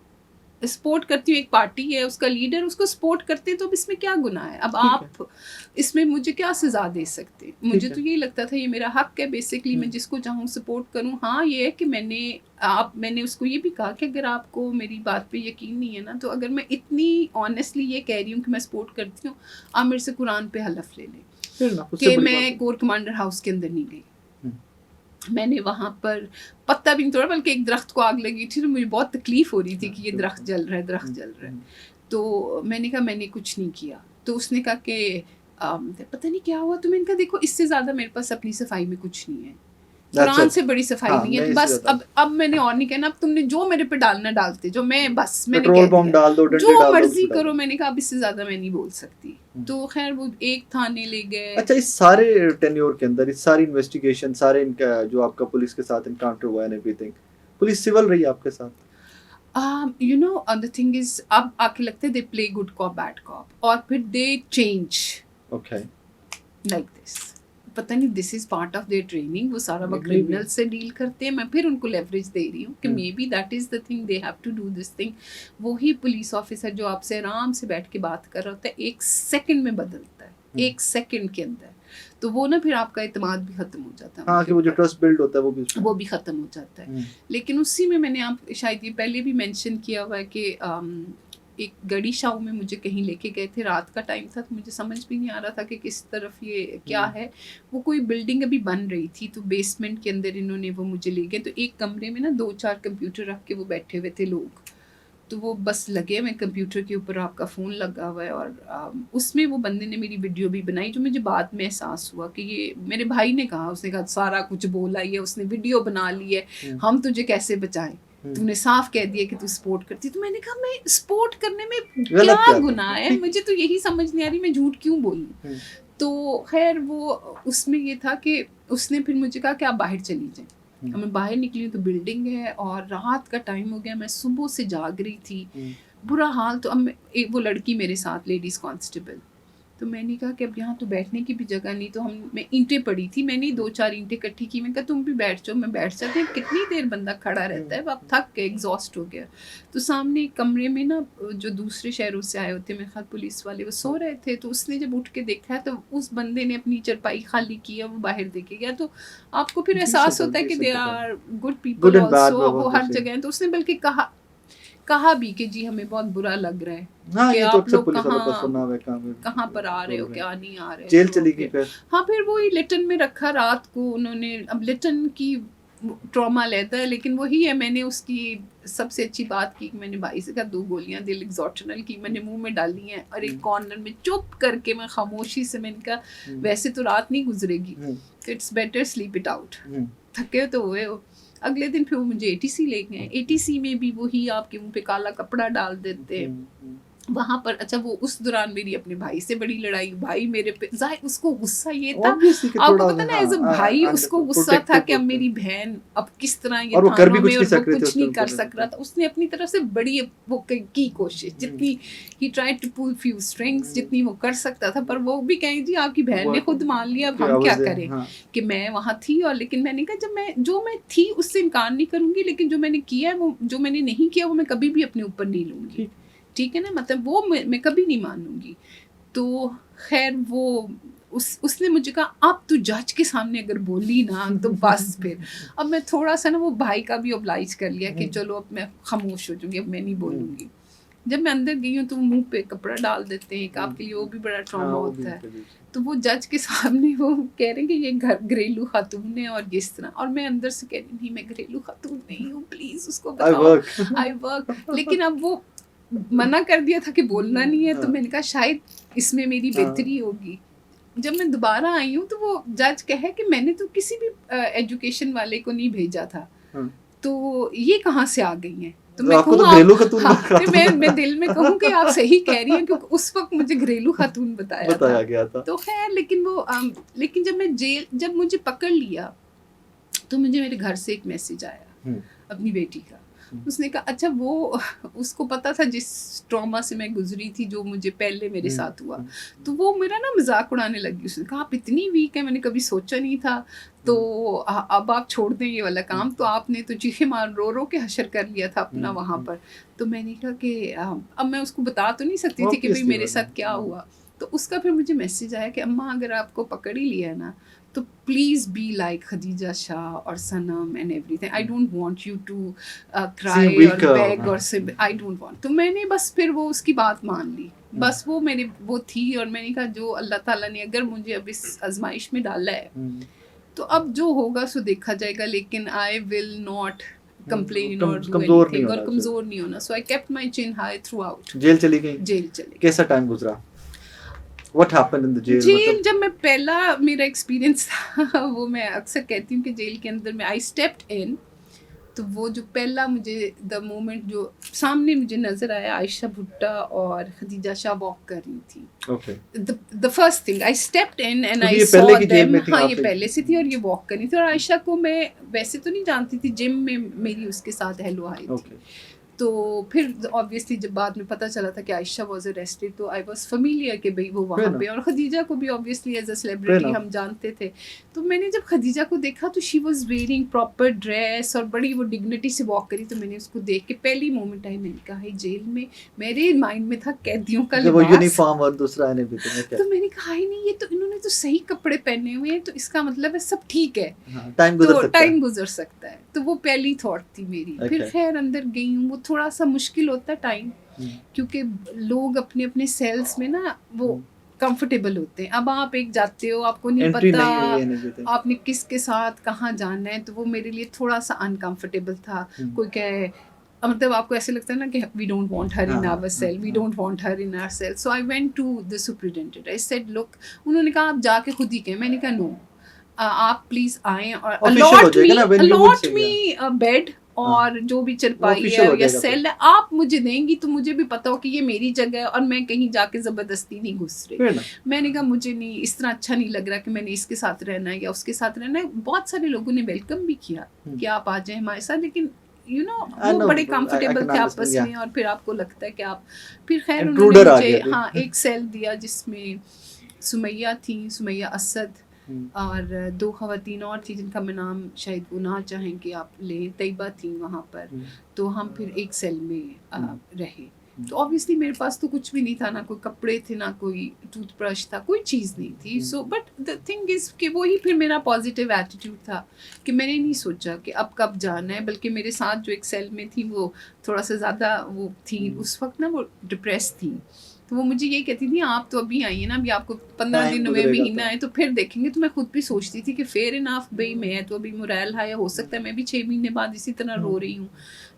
سپورٹ کرتی ہوں, ایک پارٹی ہے اس کا لیڈر, اس کو سپورٹ کرتے تو اب اس میں کیا گناہ ہے. اب آپ اس میں مجھے کیا سزا دے سکتے. مجھے تو یہی لگتا تھا یہ میرا حق ہے بیسکلی, میں جس کو چاہوں سپورٹ کروں. ہاں یہ ہے کہ میں نے اس کو یہ بھی کہا کہ اگر آپ کو میری بات پہ یقین نہیں ہے نا, تو اگر میں اتنی آنیسٹلی یہ کہہ رہی ہوں کہ میں سپورٹ کرتی ہوں, آپ میرے سے قرآن پہ حلف لے لیں کہ میں کور کمانڈر ہاؤس کے اندر نہیں گئی. میں نے وہاں پر پتہ بھی نہیں توڑا, بلکہ ایک درخت کو آگ لگی تھی تو مجھے بہت تکلیف ہو رہی تھی کہ یہ درخت جل رہا ہے. تو میں نے کہا میں نے کچھ نہیں کیا. تو اس نے کہا کہ پتہ نہیں کیا ہوا. تو میں نے کہا دیکھو اس سے زیادہ میرے پاس اپنی صفائی میں کچھ نہیں ہے, قرآن سے بڑی صفائی نہیں ہے. بس اب میں نے اور نہیں کہنا, اب تم نے جو میرے پہ ڈالنا ڈالتے, جو میں بس میں نے جو مرضی کرو. میں نے کہا اب اس سے زیادہ میں نہیں بول سکتی. تو خیر وہ ایک تھانے لے گئے. اچھا اس سارے ٹینیور کے اندر, اس ساری انویسٹیگیشن, سارے ان کا جو آپ کا پولیس کے ساتھ انکاؤنٹر ہوا ہے ایوری تھنگ, پولیس سول رہی آپ کے ساتھ؟ You know the thing is اب آ کے لگتا ہے they play good cop bad cop, اور پھر they change like this. پتہ نہیں this is part of their training. وہ سارا وقت criminal سے ڈیل کرتے ہیں. میں پھر ان کو لیوریج دے رہی ہوں کہ maybe that is the thing, they have to do this thing. وہی پولیس آفیسر جو آپ سے آرام سے بیٹھ کے بات کر رہا ہوتا ہے, 1 سیکنڈ میں بدلتا ہے, 1 سیکنڈ کے اندر. تو وہ نا پھر آپ کا اعتماد بھی ختم ہو جاتا ہے. ہاں کہ وہ جو ٹرسٹ بلڈ ہوتا ہے وہ بھی ختم ہو جاتا ہے. لیکن اسی میں نے آپ شاید یہ پہلے بھی مینشن کیا ہوا ہے کہ ایک گڑی شاؤ میں مجھے کہیں لے کے گئے تھے, رات کا ٹائم تھا, تو مجھے سمجھ بھی نہیں آ رہا تھا کہ کس طرف یہ کیا ہے. وہ کوئی بلڈنگ ابھی بن رہی تھی, تو بیسمنٹ کے اندر انہوں نے وہ مجھے لے گئے. تو ایک کمرے میں نا 2-4 کمپیوٹر رکھ کے وہ بیٹھے ہوئے تھے لوگ. تو وہ بس لگے ہوئے کمپیوٹر کے اوپر آپ کا فون لگا ہوا ہے اور اس میں وہ بندے نے میری ویڈیو بھی بنائی جو مجھے بعد میں احساس ہوا کہ یہ میرے بھائی نے کہا، اس نے کہا سارا کچھ بولا یہ اس نے ویڈیو بنا لی ہے، ہم تجھے کیسے بچائیں، تم نے صاف کہہ دیا کہ تو سپورٹ کرتی. تو میں نے کہا میں سپورٹ کرنے میں کیا گناہ ہے، مجھے تو یہی سمجھ نہیں آ رہی میں جھوٹ کیوں بولوں. تو خیر وہ اس میں یہ تھا کہ اس نے پھر مجھے کہا کہ آپ باہر چلی جائیں. میں باہر نکلی ہوں تو بلڈنگ ہے اور رات کا ٹائم ہو گیا، میں صبح سے جاگ رہی تھی، برا حال. تو اب وہ لڑکی میرے ساتھ لیڈیز کانسٹیبل، تو میں نے کہا کہ اب یہاں تو بیٹھنے کی بھی جگہ نہیں. تو میں اینٹیں پڑی تھی، میں نے 2-4 اینٹیں اکٹھی کی، میں کہا تم بھی بیٹھ جاؤ. میں بیٹھ جاتی ہوں، کتنی دیر بندہ کھڑا رہتا ہے، اب تھک کے ایگزاسٹ ہو گیا. تو سامنے ایک کمرے میں نا جو دوسرے شہروں سے آئے ہوتے میرے خیال پولیس والے، وہ سو رہے تھے. تو اس نے جب اٹھ کے دیکھا تو اس بندے نے اپنی چرپائی خالی کی ہے، وہ باہر دیکھے گیا. تو آپ کو پھر احساس ہوتا ہے کہ they are good people also, وہ ہر جگہ ہیں. تو اس نے بلکہ کہا بھی کہ جی ہمیں بہت برا لگ رہا ہے کہ آپ لوگ کہاں پر آ رہے ہو، کیا نہیں آ رہے. جیل چلی گئی پھر. ہاں پھر وہی لٹن میں رکھا رات کو انہوں نے. اب لٹن کی ٹراما لیتا ہے، لیکن وہی ہے، میں نے اس کی سب سے اچھی بات کی کہ میں نے بھائی سے کہا 2 گولیاں دل ایگزارٹنل کی میں نے منہ میں ڈالی ہیں اور ایک کارنر میں چپ کر کے میں خاموشی سے میں نے کہا ویسے تو رات نہیں گزرے گی، it's better sleep it out. تھکے تو ہوئے ہو. اگلے دن پھر وہ مجھے ATC لے گئے. ATC میں بھی وہی آپ کے منہ پہ کالا کپڑا ڈال دیتے وہاں پر. اچھا وہ اس دوران میری اپنے بھائی سے بڑی لڑائی. بھائی میرے پہ ظاہر اس کو غصہ یہ تھا، آپ کو پتا نا ایز اے بھائی اس کو غصہ تھا کہ اب میری بہن اب کس طرح یہ تھانوں میں، اور وہ کچھ نہیں کر سک رہا تھا. اس نے اپنی طرف سے بڑی وہ کی کوشش، جتنی ہی try to pull few strings, جتنی وہ کر سکتا تھا. پر وہ بھی کہیں جی آپ کی بہن نے خود مان لیا، اب ہم کیا کریں کہ میں وہاں تھی. اور لیکن میں نے کہا جب جو میں تھی اس سے انکار نہیں کروں گی، لیکن جو میں نے کیا ہے، وہ جو میں نے نہیں کیا وہ میں کبھی بھی اپنے اوپر نہیں لوں گی. ٹھیک ہے نا، مطلب وہ میں کبھی نہیں مانوں گی. تو خیر وہ اس نے مجھے کہا اب تو جج کے سامنے اگر بولی نا تو بس پھر. اب میں تھوڑا سا نا وہ بھائی کا بھی اوبلائز کر لیا کہ چلو اب میں خاموش ہو جاؤں گی، اب میں نہیں بولوں گی. جب میں اندر گئی ہوں تو منہ پہ کپڑا ڈال دیتے ہیں، آپ کے لیے وہ بھی بڑا ٹراما ہوتا ہے. تو وہ جج کے سامنے وہ کہہ رہے ہیں کہ یہ گھریلو خاتون ہے اور اس طرح، اور میں اندر سے کہہ رہی نہیں میں گھریلو خاتون نہیں ہوں، پلیز اس کو بتاؤ آئی ورک. لیکن اب وہ منع کر دیا تھا کہ بولنا نہیں ہے. تو میں نے کہا شاید اس میں میری بہتری ہوگی. جب میں دوبارہ آئی ہوں تو وہ جج کہے کہ میں نے تو کسی بھی ایجوکیشن والے کو نہیں بھیجا تھا، تو یہ کہاں سے آ گئی ہیں. تو میں کہوں میں دل میں کہوں کہ آپ صحیح کہہ رہی ہیں کیونکہ اس وقت مجھے گھریلو خاتون بتایا گیا تھا. تو خیر لیکن جب مجھے پکڑ لیا تو مجھے میرے گھر سے ایک میسج آیا اپنی بیٹی کا. اس نے کہا اچھا وہ اس کو پتا تھا جس ٹراما سے میں گزری تھی، جو مجھے پہلے میرے ساتھ ہوا، تو وہ میرا نا مذاق اڑانے لگی. اس نے کہا آپ اتنی ویک ہے، میں نے کبھی سوچا نہیں تھا، تو اب آپ چھوڑ دیں یہ والا کام. تو آپ نے تو چیخے مار رو کے حشر کر لیا تھا اپنا وہاں پر. تو میں نے کہا کہ اب میں اس کو بتا تو نہیں سکتی تھی کہ بھائی میرے ساتھ کیا ہوا. تو اس کا پھر مجھے میسج آیا کہ اماں اگر آپ کو پکڑ ہی لیا ہے نا تو please be like Khadija Shah اور Sanam and everything. I don't want you to cry اور بیگ اور آئی ڈونٹ وانٹ. تو میں نے بس پھر وہ اس کی بات مان لی. بس وہ میری وہ تھی. اور میں نے کہا جو اللہ تعالیٰ نے اگر مجھے اب اس آزمائش میں ڈالا ہے تو اب جو ہوگا سو دیکھا جائے گا، لیکن آئی ول ناٹ کمپلین اور کمزور نہیں ہونا. سو آئی کیپٹ مائی چن ہائی تھرو آؤٹ. جیل چلی گئی. جیل چلی. کیسا ٹائم گزرا؟ What happened in the jail? Jail جب میں پہلا میرا ایکسپیرینس تھا وہ میں اکثر کہتی ہوں کہ جیل کے اندر میں آئی اسٹیپڈ ان، تو وہ جو پہلا مجھے دا مومنٹ جو سامنے مجھے نظر آیا، عائشہ بھٹا اور خدیجہ شاہ واک کر رہی تھی. The first thing I stepped in and I saw them. ہاں یہ پہلے سے تھی اور یہ واک کر رہی تھی. اور عائشہ کو میں ویسے تو نہیں جانتی تھی، جم میں میری اس کے ساتھ ہیلو آئی تھی. تو پھر آبویسلی جب بعد میں پتہ چلا تھا کہ عائشہ واز اریسٹڈ تو آئی واز فیملیئر کہ بھائی وہ وہاں پہ. اور خدیجہ کو بھی آبویسلی ایز اے سیلیبریٹی ہم جانتے تھے. تو میں نے جب خدیجہ کو دیکھا تو she was wearing proper dress اور بڑی وہ ڈگنیٹی سے واک کری. تو میں نے اس کو دیکھ کے پہلی مومنٹ آئی، میں نے کہا جیل میں میرے مائنڈ میں تھا قیدیوں کا لباس، یونیفارم اور دوسرا ہے. تو میں نے کہا ہی نہیں یہ تو انہوں نے تو صحیح کپڑے پہنے ہوئے ہیں، تو اس کا مطلب ہے سب ٹھیک ہے، ٹائم گزر سکتا ہے. تو وہ پہلی تھاٹ تھی میری. پھر خیر اندر گئی ہوں. وہ تھوڑا سا مشکل ہوتا ہے ٹائم، کیونکہ لوگ اپنے اپنے سیلز میں نا وہ کمفرٹیبل ہوتے ہیں. اب آپ ایک جاتے ہو، آپ کو نہیں پتا آپ نے کس کے ساتھ کہاں جانا ہے، تو وہ میرے لیے تھوڑا سا انکمفرٹیبل تھا. کوئی کہے مطلب آپ کو ایسے لگتا ہے نا کہ we don't want her in our cell, we don't want her in our cell. So I went to the superintendent, I said look, انہوں نے کہا آپ جا کے خود ہی کہیں. میں نے کہا نو, آپ پلیز آئیں اور الاٹ می بیڈ اور جو بھی چرپائی ہے یا سیل ہے آپ مجھے دیں گی تو مجھے بھی پتا ہو کہ یہ میری جگہ ہے اور میں کہیں جا کے زبردستی نہیں گھس رہی. میں نے کہا مجھے نہیں اس طرح اچھا نہیں لگ رہا کہ میں نے اس کے ساتھ رہنا ہے یا اس کے ساتھ رہنا ہے. بہت سارے لوگوں نے ویلکم بھی کیا کہ آپ آ جائیں ہمارے ساتھ, لیکن یو نو وہ بڑے کمفرٹیبل تھے آپس میں, اور پھر آپ کو لگتا ہے کہ آپ پھر خیر انہوں نے مجھے ہاں ایک سیل دیا جس میں سمیہ تھیں, سمیہ اسد, اور 2 خواتین اور تھیں جن کا میں نام شاید وہ نہ چاہیں کہ آپ لیں, طیبہ تھیں وہاں پر. تو ہم پھر ایک سیل میں رہے. تو obviously میرے پاس تو کچھ بھی نہیں تھا, نہ کوئی کپڑے تھے, نہ کوئی ٹوتھ برش تھا, کوئی چیز نہیں تھی. So but the thing is کہ وہی پھر میرا پازیٹیو ایٹیٹیوڈ تھا کہ میں نے نہیں سوچا کہ اب کب جانا ہے, بلکہ میرے ساتھ جو ایک سیل میں تھی وہ تھوڑا سا زیادہ وہ تھی اس وقت نا, وہ ڈپریس تھی. تو وہ مجھے یہ کہتی تھی آپ تو ابھی آئی ہیں نا, ابھی آپ کو 15 دن ہوئے, مہینہ ہے, تو پھر دیکھیں گے. تو میں خود بھی سوچتی تھی کہ فیئر انف بھائی میں تو ابھی مورائل ہے, ہو سکتا ہے میں بھی 6 مہینے بعد اسی طرح رو رہی ہوں.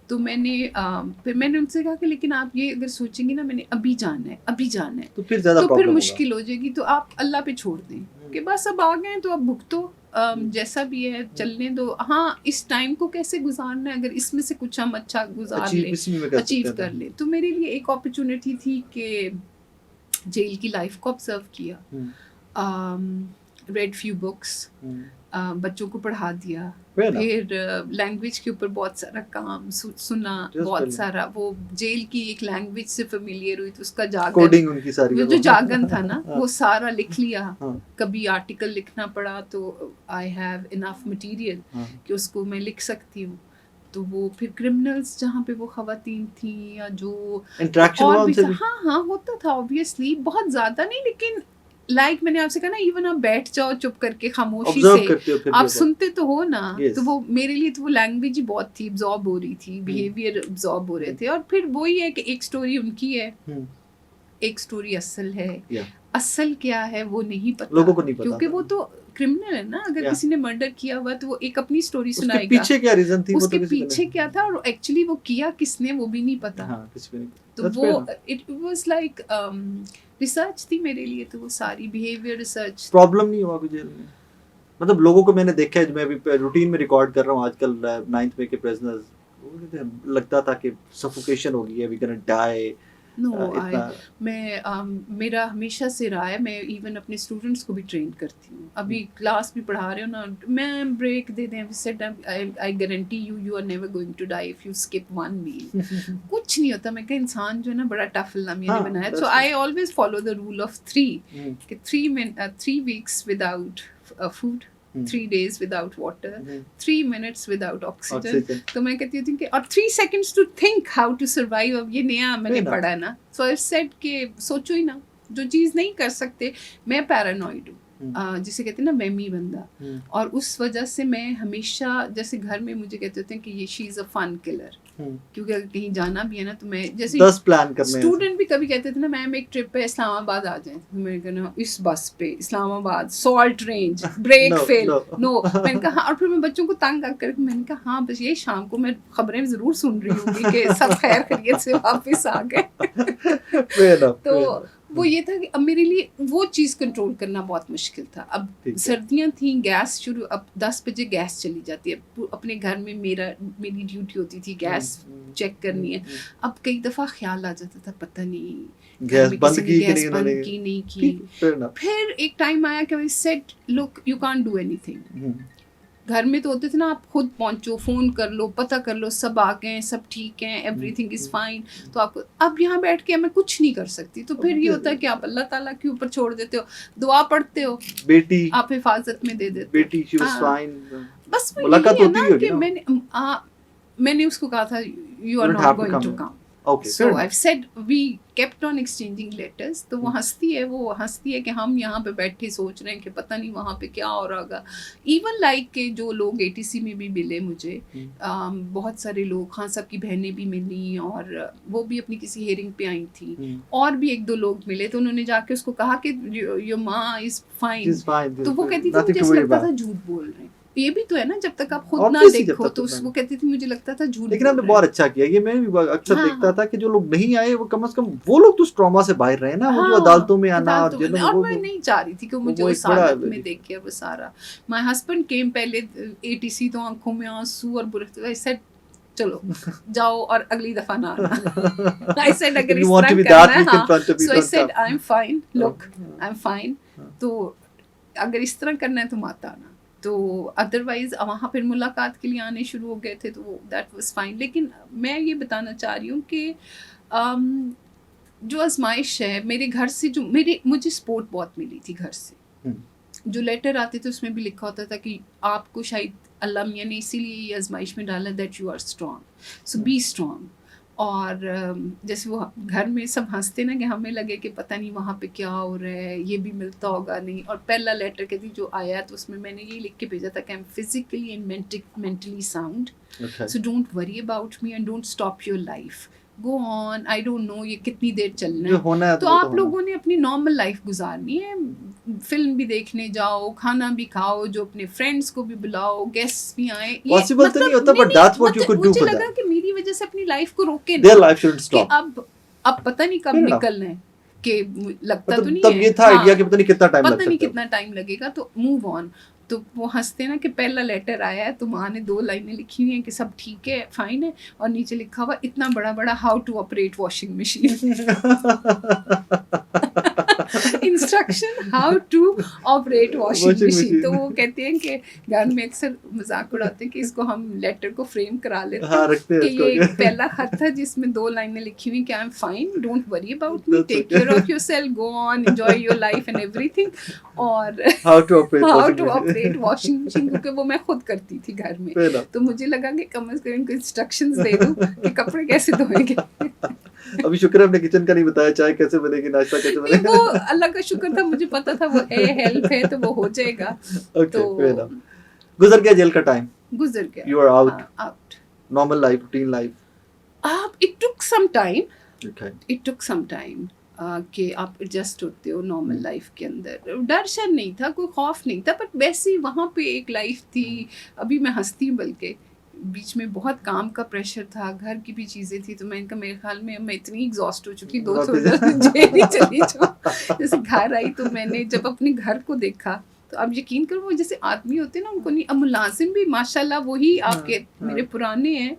تو میں نے پھر میں نے ان سے کہا کہ لیکن آپ یہ اگر سوچیں گے نا میں نے ابھی جانا ہے, ابھی جانا ہے, تو پھر مشکل ہو جائے گی. تو آپ اللہ پہ چھوڑ دیں کہ بس اب آ گئے تو اب بھگتو, جیسا بھی ہے چلنے دو. ہاں اس ٹائم کو کیسے گزارنا ہے, اگر اس میں سے کچھ ہم اچھا گزار لیں, اچیو کر لیں. تو میرے لیے ایک اپرچونٹی تھی کہ جیل کی لائف کو آبزرو کیا, ریڈ فیو بکس, بچوں کو پڑھا دیا, پھر لینگویج کے اوپر بہت سارا کام سنا, بہت سارا وہ جیل کی ایک لینگویج سے فیملیئر ہوئی, تو اس کا جو جاگن تھا نا وہ سارا لکھ لیا. کبھی آرٹیکل لکھنا پڑا تو آئی ہیو انف مٹیریل کہ اس کو میں لکھ سکتی ہوں. تو وہ پھر کرمنلز جہاں پہ وہ خواتین تھیں یا جو اور بھی ہاں ہوتا تھا obviously, بہت زیادہ نہیں, لیکن لائک میں نے آپ سے کہا نا ایون آپ بیٹھ جاؤ چپ کر کے خاموشی سے, آپ سنتے تو ہو نا. تو وہ میرے لیے تو وہ لینگویج ہی بہت تھی, ابزارب ہو رہی تھی, بیہیویئر ابزارب ہو رہے تھے. اور پھر وہی ہے کہ ایک سٹوری ان کی ہے, ایک سٹوری اصل ہے. اصل کیا ہے وہ نہیں پتا لوگوں کو, نہیں پتا, کیونکہ وہ تو کرمنل ہے نا. اگر کسی نے مرڈر کیا ہوا تو وہ ایک اپنی سٹوری سنائے گا, پیچھے کیا ریزن تھی, اس کے پیچھے کیا تھا, اور ایکچولی وہ کیا کس نے وہ بھی نہیں پتا. تو وہ اٹ واز لائک ریسرچ تھی میرے لیے. تو وہ ساری بیہیویئر ریسرچ. پرابلم نہیں ہوا جیل میں, مطلب لوگوں کو میں نے دیکھا ہے, میں ابھی روٹین میں ریکارڈ کر رہا ہوں آج کل 9th میں کے پریزنرز, لگتا تھا کہ سفوکیشن ہو گئی ہے, وی گونا ڈائی. میں میرا ہمیشہ سے رہا ہے, میں ایون اپنے اسٹوڈنٹس کو بھی ٹرین کرتی ہوں. ابھی کلاس بھی پڑھا رہے ہو نا, میں بریک دے دیں, I guarantee you are never going to die if you skip one meal. کچھ نہیں ہوتا. میں کہ انسان جو ہے نا بڑا ٹف اللہ میاں نے بنایا. So I always follow the rule of 3 کہ 3 weeks without food, 3 days without water, 3 minutes without oxygen. تو میں کہتی ہوں کہ اور 3 seconds to think how to survive. اب یہ نیا میں نے پڑھا نا. So I've said کہ سوچو ہی نا, جو چیز نہیں کر سکتے. میں پیرانوئڈ ہوں, جسے کہتے ہیں نا وہمی بندہ, اور اس وجہ سے میں ہمیشہ جیسے گھر میں مجھے کہتے ہوتے ہیں کہ یہ شی از اے فن کلر, کیونکہ اگر کہیں جانا بھی ہے نا تو میں جیسے 10 پلان کرنے. اسٹوڈنٹ بھی کبھی کہتے تھے نا میم ایک ٹرپ پہ اسلام آباد آ جائیں, میں کہنا اس بس پہ اسلام آباد, سالٹ رینج, بریک فیل, نو. میں نے کہا, اور پھر میں بچوں کو تنگ کر کے میں نے کہا ہاں بس یہ شام کو میں خبریں ضرور سن رہی ہوں گی کہ سب خیر خیریت سے واپس آ گئے. تو وہ یہ تھا کہ اب میرے لیے وہ چیز کنٹرول کرنا بہت مشکل تھا. اب سردیاں تھیں, گیس شروع, اب 10 بجے گیس چلی جاتی ہے. اپنے گھر میں میری ڈیوٹی ہوتی تھی گیس چیک کرنی ہے. اب کئی دفعہ خیال آ جاتا تھا پتہ نہیں گیس بند کی نہیں کی. پھر ایک ٹائم آیا کہ I said look you can't do anything. گھر میں تو ہوتے تھے نا, آپ خود پہنچو, فون کر لو, پتہ کر لو سب آ گئے, سب ٹھیک ہیں, ایوری تھنگ از فائن. تو آپ کو اب یہاں بیٹھ کے میں کچھ نہیں کر سکتی. تو پھر یہ ہوتا ہے کہ آپ اللہ تعالیٰ کے اوپر چھوڑ دیتے ہو, دعا پڑھتے ہو, بیٹی آپ حفاظت میں دے دیتے, بیٹی she was fine. بس ملاقات ہوتی ہے نا. میں نے اس کو کہا تھا you are not going to come. Okay, so I've said we kept on exchanging letters. تو وہ ہنستی ہے کہ ہم یہاں پہ بیٹھے سوچ رہے ہیں کہ پتہ نہیں وہاں پہ کیا ہو رہا ہوگا. ایون لائک کہ جو لوگ ATC میں بھی ملے مجھے, بہت سارے لوگ, خان صاحب کی بہنیں بھی ملی, اور وہ بھی اپنی کسی ہیئرنگ پہ آئی تھیں, اور بھی 1-2 لوگ ملے. تو انہوں نے جا کے اس کو کہا کہ your ma is fine. تو وہ کہتی تھی مجھے ایسا لگتا تھا جھوٹ بول رہے ہیں. یہ بھی تو ہے نا, جب تک آپ خود نہ دیکھو تو وہ کہتی تھی مجھے لگتا تھا جھوٹ. لیکن آپ نے بہت اچھا کیا, یہ میں بھی اکثر دیکھتا تھا کہ جو لوگ نہیں آئے وہ کم از کم وہ لوگ تو اس ٹراما سے باہر رہے نا, وہ جو عدالتوں میں آنا. اور میں نہیں چاہ رہی تھی کہ مجھے اس حالت میں دیکھ کے وہ سارا. مائی ہسبینڈ کیم پہلے ATC تو آنکھوں میں آنسو اور برے سے چلو جاؤ اور اگلی دفعہ نہ آنا. I said اگر اس طرح کرنا ہے, so I said I'm fine, look I'm fine, تو اگر اس طرح کرنا ہے تو مت آنا. تو ادروائز وہاں پھر ملاقات کے لیے آنے شروع ہو گئے تھے تو دیٹ واز فائن. لیکن میں یہ بتانا چاہ رہی ہوں کہ جو آزمائش ہے میرے گھر سے, جو مجھے سپورٹ بہت ملی تھی گھر سے. جو لیٹر آتے تھے اس میں بھی لکھا ہوتا تھا کہ آپ کو شاید اللہ میاں نے اسی لیے یہ آزمائش میں ڈالا that you are strong, so be strong. اور جیسے وہ گھر میں سب ہنستے نا کہ ہمیں لگے کہ پتہ نہیں وہاں پہ کیا ہو رہا ہے, یہ بھی ملتا ہوگا نہیں. اور پہلا لیٹر کہتی جو آیا تو اس میں نے یہ لکھ کے بھیجا تھا کہ I am physically and mentally sound, so don't worry about me and don't stop your life, go on. I don't know یہ کتنی دیر چلنا ہے, تو آپ لوگوں نے اپنی نارمل لائف گزارنی ہے. فلم بھی دیکھنے جاؤ, کھانا بھی کھاؤ, جو اپنے فرینڈس کو بھی بلاؤ, گیسٹ بھی آئیں. پاسبل تو نہیں ہوتا but that's what you could do. مجھے لگا کہ میری وجہ سے اپنی لائف کو روکے نا, کہ اب پتہ نہیں کب نکلنا ہے, کہ لگتا تو نہیں ہے, تب یہ تھا آئیڈیا کہ پتہ نہیں کتنا ٹائم لگے گا, تو موو آن. تو وہ ہنستے نا کہ پہلا لیٹر آیا ہے تو ماں نے 2 لائنیں لکھی ہوئی ہیں کہ سب ٹھیک ہے, فائن ہے, اور نیچے لکھا ہوا اتنا بڑا how to operate washing machine. Instruction how to operate washing machine. تو وہ کہتے ہیں کہ گھر میں اکثر مذاق اڑاتے ہیں کہ اس کو ہم لیٹر کو فریم کرا لیتے ہیں کہ یہ پہلا خط تھا جس میں 2 لائنیں لکھی ہوئی کہ I am fine, don't worry about me, take care of yourself, go on, enjoy your life and everything. اور how to operate washing machine, کیونکہ وہ میں خود کرتی تھی گھر میں, تو مجھے لگا کہ کم از کم ان کو انسٹرکشنز دے دوں کہ کپڑے کیسے دھوئیں گے. ابھی شکر ہے ہم نے کچن کا نہیں بتایا, چائے کیسے بنے گی, ناشتہ کیسے بنے گا. وہ اللہ کا شکر تھا, مجھے پتا تھا وہ ہے ہیلپ ہے تو وہ ہو جائے گا. تو گزر گیا جیل کا ٹائم, گزر گیا, you are out, normal life, routine life. It took some time کہ آپ ایڈجسٹ ہوتے ہو نارمل لائف کے اندر. ڈر شر نہیں تھا, کوئی خوف نہیں تھا, بٹ ویسے وہاں پہ ایک لائف تھی. ابھی میں ہنستی ہوں, بلکہ بیچ میں بہت کام کا پریشر تھا, گھر کی بھی چیزیں تھی, تو میں ان کا میرے خیال میں اتنی ایگزاسٹ ہو چکی 2 جیل ہی چلی جاؤں. جیسے گھر آئی تو میں نے جب اپنے گھر کو دیکھا تو آپ یقین کرو وہ جیسے آدمی ہوتے ہیں نا ان کو نہیں. اب ملازم بھی ماشاءاللہ وہی آپ کے میرے پرانے ہیں,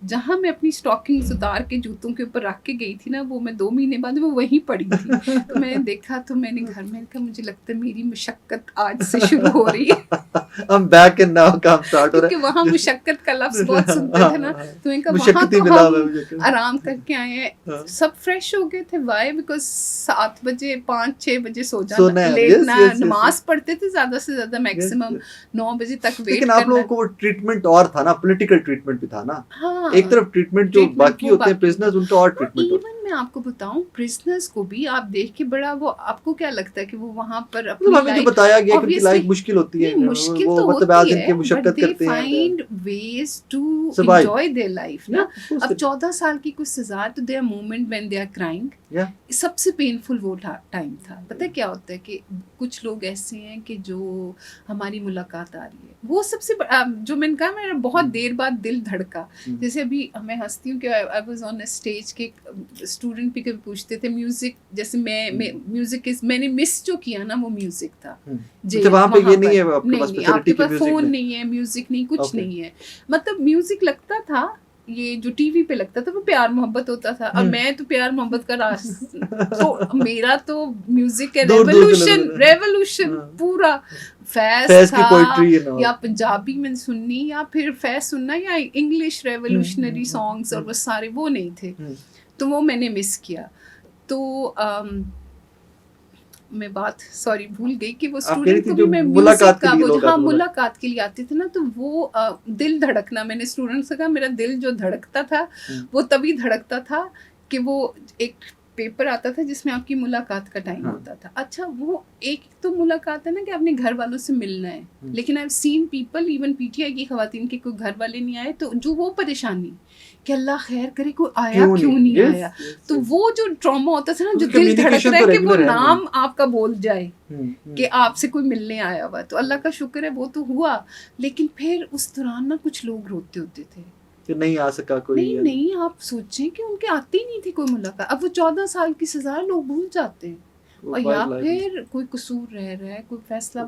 جہاں میں اپنی اسٹاکنگز اتار کے جوتوں کے اوپر رکھ کے گئی تھی نا, وہ میں 2 مہینے بعد وہ وہیں پڑی تھی. تو میں نے دیکھا تو میں نے گھر میں کہا مجھے لگتا ہے میری مشقت آج سے شروع ہو رہی ہے. I'm back and now کام سٹارٹ ہو رہا ہے. کیونکہ وہاں مشقت کا لفظ بہت سنتے تھے نا, تو ان کا وہاں تو ہم آرام کر کے آئے ہیں, سب فریش ہو گئے تھے. وائی بیکاز 7 بجے 5-6 بجے سو جانا, لیٹنا, نماز پڑھتے تھے زیادہ سے زیادہ میکسیمم 9 بجے تک ویٹ. لیکن آپ لوگوں کو وہ ٹریٹمنٹ اور تھا نا, پولیٹیکل ٹریٹمنٹ بھی تھا نا. ایک طرف ٹریٹمنٹ جو باقی ہوتے ہیں پرزنرز, ان کا اور ٹریٹمنٹ ہوتا ہے. ایون میں آپ کو بتاؤں پرزنرز کو بھی آپ دیکھ کے بڑا, وہ آپ کو کیا لگتا ہے کہ وہ وہاں پر اپنی ہمیں جو بتایا گیا کہ لائف مشکل ہوتی ہے, مشکل تو ہوتی ہے, but they find ways to enjoy their life نا. اب 14 سال کی کچھ سزا, تو there moment when they are crying. سب سے پینفل وہ ٹائم تھا. پتہ کیا ہوتا ہے کہ کچھ لوگ ایسے ہیں کہ جو ہماری ملاقات آ رہی ہے, وہ سب سے جو میں نے کہا میرا بہت دیر بعد دل دھڑکا. جیسے ابھی میں ہنستی ہوں کہ I was on a stage کے اسٹوڈنٹ بھی کبھی پوچھتے تھے میوزک, جیسے میوزک میں نے مس جو کیا نا وہ میوزک تھا. وہاں پہ یہ نہیں ہے آپ کے پاس فون نہیں ہے, میوزک نہیں, کچھ نہیں ہے. مطلب میوزک لگتا تھا, یہ جو ٹی وی پہ لگتا تھا وہ پیار محبت ہوتا تھا. اب میں تو پیار محبت کا تو میرا تو میوزک ہے ریولوشن پورا. فیض تھا, یا پنجابی میں سننی, یا پھر فیض سننا, یا انگلش ریولوشنری سانگس, اور وہ سارے وہ نہیں تھے. تو وہ میں نے مس کیا. تو میں بات سوری بھول گئی کہ وہ اسٹوڈنٹ کو بھی میں میوزک کا وہ جہاں ملاقات کے لیے آتے تھے نا, تو وہ دل دھڑکنا, میں نے اسٹوڈنٹ سے کہا میرا دل جو دھڑکتا تھا وہ تبھی دھڑکتا تھا کہ وہ ایک پیپر آتا تھا جس میں آپ کی ملاقات کا ٹائم ہوتا تھا. اچھا وہ ایک تو ملاقات ہے نا کہ اپنے گھر والوں سے ملنا ہے, لیکن I have seen people even PTI کی خواتین کے کوئی گھر والے نہیں آئے, تو جو وہ پریشانی کہ اللہ خیر کرے کوئی آیا کیوں نہیں آیا. تو وہ جو ٹراما ہوتا تھا نا, جو دل دھڑک رہا ہے کہ وہ نام آپ کا بول جائے کہ آپ سے کوئی ملنے آیا ہوا, تو اللہ کا شکر ہے وہ تو ہوا. لیکن پھر اس دوران نا کچھ لوگ روتے ہوتے تھے کہ نہیں آ سکا کوئی. نہیں آپ سوچیں کہ ان کے آتی ہی نہیں تھی کوئی ملاقات. اب وہ 14 سال کی سزا لوگ بھول جاتے ہیں, اور یا پھر کوئی قصور رہ رہا ہے, کوئی فیصلہ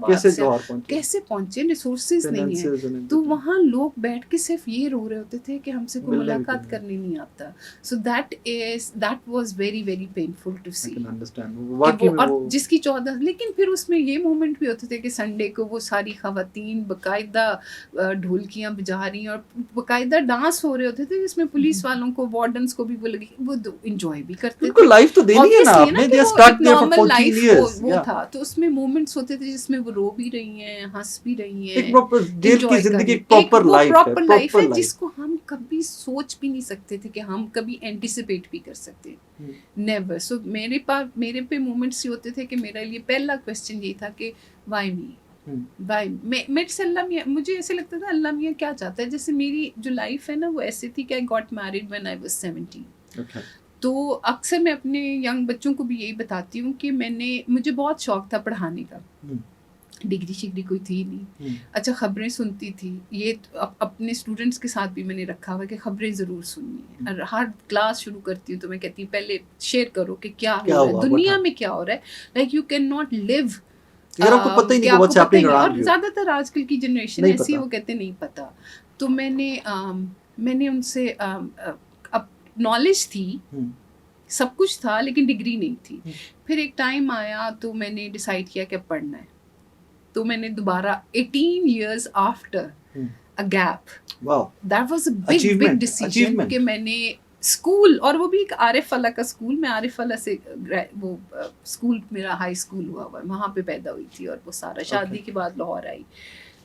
کیسے پہنچے, ریسورسز نہیں ہیں. تو وہاں لوگ بیٹھ کے صرف یہ رو رہے ہوتے تھے کہ ہم سے کوئی ملاقات کرنے نہیں آتا. So that was very very painful to see. اور جس کی 14, لیکن پھر اس میں یہ مومنٹ بھی ہوتے تھے کہ سنڈے کو وہ ساری خواتین باقاعدہ ڈھولکیاں بجا رہی ہیں اور باقاعدہ ڈانس ہو رہے ہوتے تھے, جس میں پولیس والوں کو, وارڈنس کو بھی وہ انجوائے بھی کرتے تھے. لائف تو دینی ہے نا آپ نے, نارمل لائف وہ تھا. تو اس میں مومنٹس ہوتے تھے جس میں وہ رو بھی رہی ہیں, ہنس بھی رہی ہیں. جیل کی زندگی ایک پراپر لائف ہے جس کو ہم کبھی سوچ بھی نہیں سکتے تھے کہ ہم کبھی اینٹیسپیٹ بھی کر سکتے ہیں. نیور. سو میرے پہ مومنٹس یہ ہوتے تھے کہ میرے لیے پہلا کویسچن یہ تھا کہ وائی می, میرے سے اللہ میاں, مجھے ایسے لگتا تھا اللہ میاں کیا چاہتا ہے. جیسے میری جو لائف ہے نا وہ ایسی تھی کہ I got married when I was 17. تو اکثر میں اپنے ینگ بچوں کو بھی یہی بتاتی ہوں کہ مجھے بہت شوق تھا پڑھانے کا. ڈگری شگری کوئی تھی نہیں. اچھا خبریں سنتی تھی, یہ اپنے اسٹوڈنٹس کے ساتھ بھی میں نے رکھا ہوا کہ خبریں ضرور سننی ہیں. اور ہر کلاس شروع کرتی ہوں تو میں کہتی ہوں پہلے شیئر کرو کہ کیا ہو رہا ہے دنیا میں, کیا ہو رہا ہے. لائک یو کین ناٹ لیو, اور زیادہ تر آج کل کی جنریشن ایسی, وہ کہتے نہیں پتا. تو میں نے ان سے نالج تھی, سب کچھ تھا, لیکن ڈگری نہیں تھی. پھر ایک ٹائم آیا تو میں نے ڈیسائیڈ کیا کہ پڑھنا ہے. تو میں نے دوبارہ 18 years after a gap, that was a big decision کہ میں نے اسکول, اور وہ بھی ایک عارف اللہ کا اسکول, میں عارف اللہ سے وہ اسکول میرا ہائی اسکول ہوا ہوا ہے, وہاں پہ پیدا ہوئی تھی, اور وہ سارا شادی کے بعد لاہور آئی.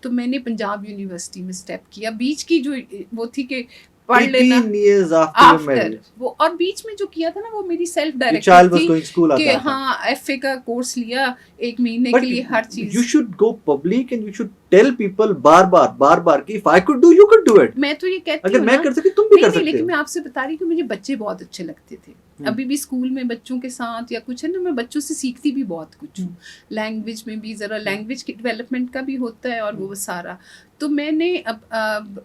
تو میں نے پنجاب یونیورسٹی میں اسٹیپ کیا. بیچ کی جو وہ تھی کہ پڑھ لینا آفٹر وہ, اور بیچ میں جو کیا تھا نا وہ میری سیلف ڈائریکٹ تھی کہ ہاں ایف اے کا کورس لیا 1 مہینے کے لیے ہر چیز. You should go public and you should tell people بار بار کہ if I could do you could do it. میں تو یہ کہتی ہوں اگر میں کر سکتی تم بھی کر سکتے ہو. لیکن میں آپ سے بتا رہی ہوں کہ مجھے بچے بہت اچھے لگتے تھے. ابھی بھی اسکول میں بچوں کے ساتھ یا کچھ ہے نا, میں بچوں سے سیکھتی بھی بہت کچھ ہوں. لینگویج میں بھی ذرا لینگویج کی ڈیولپمنٹ کا بھی ہوتا ہے, اور وہ سارا. تو میں نے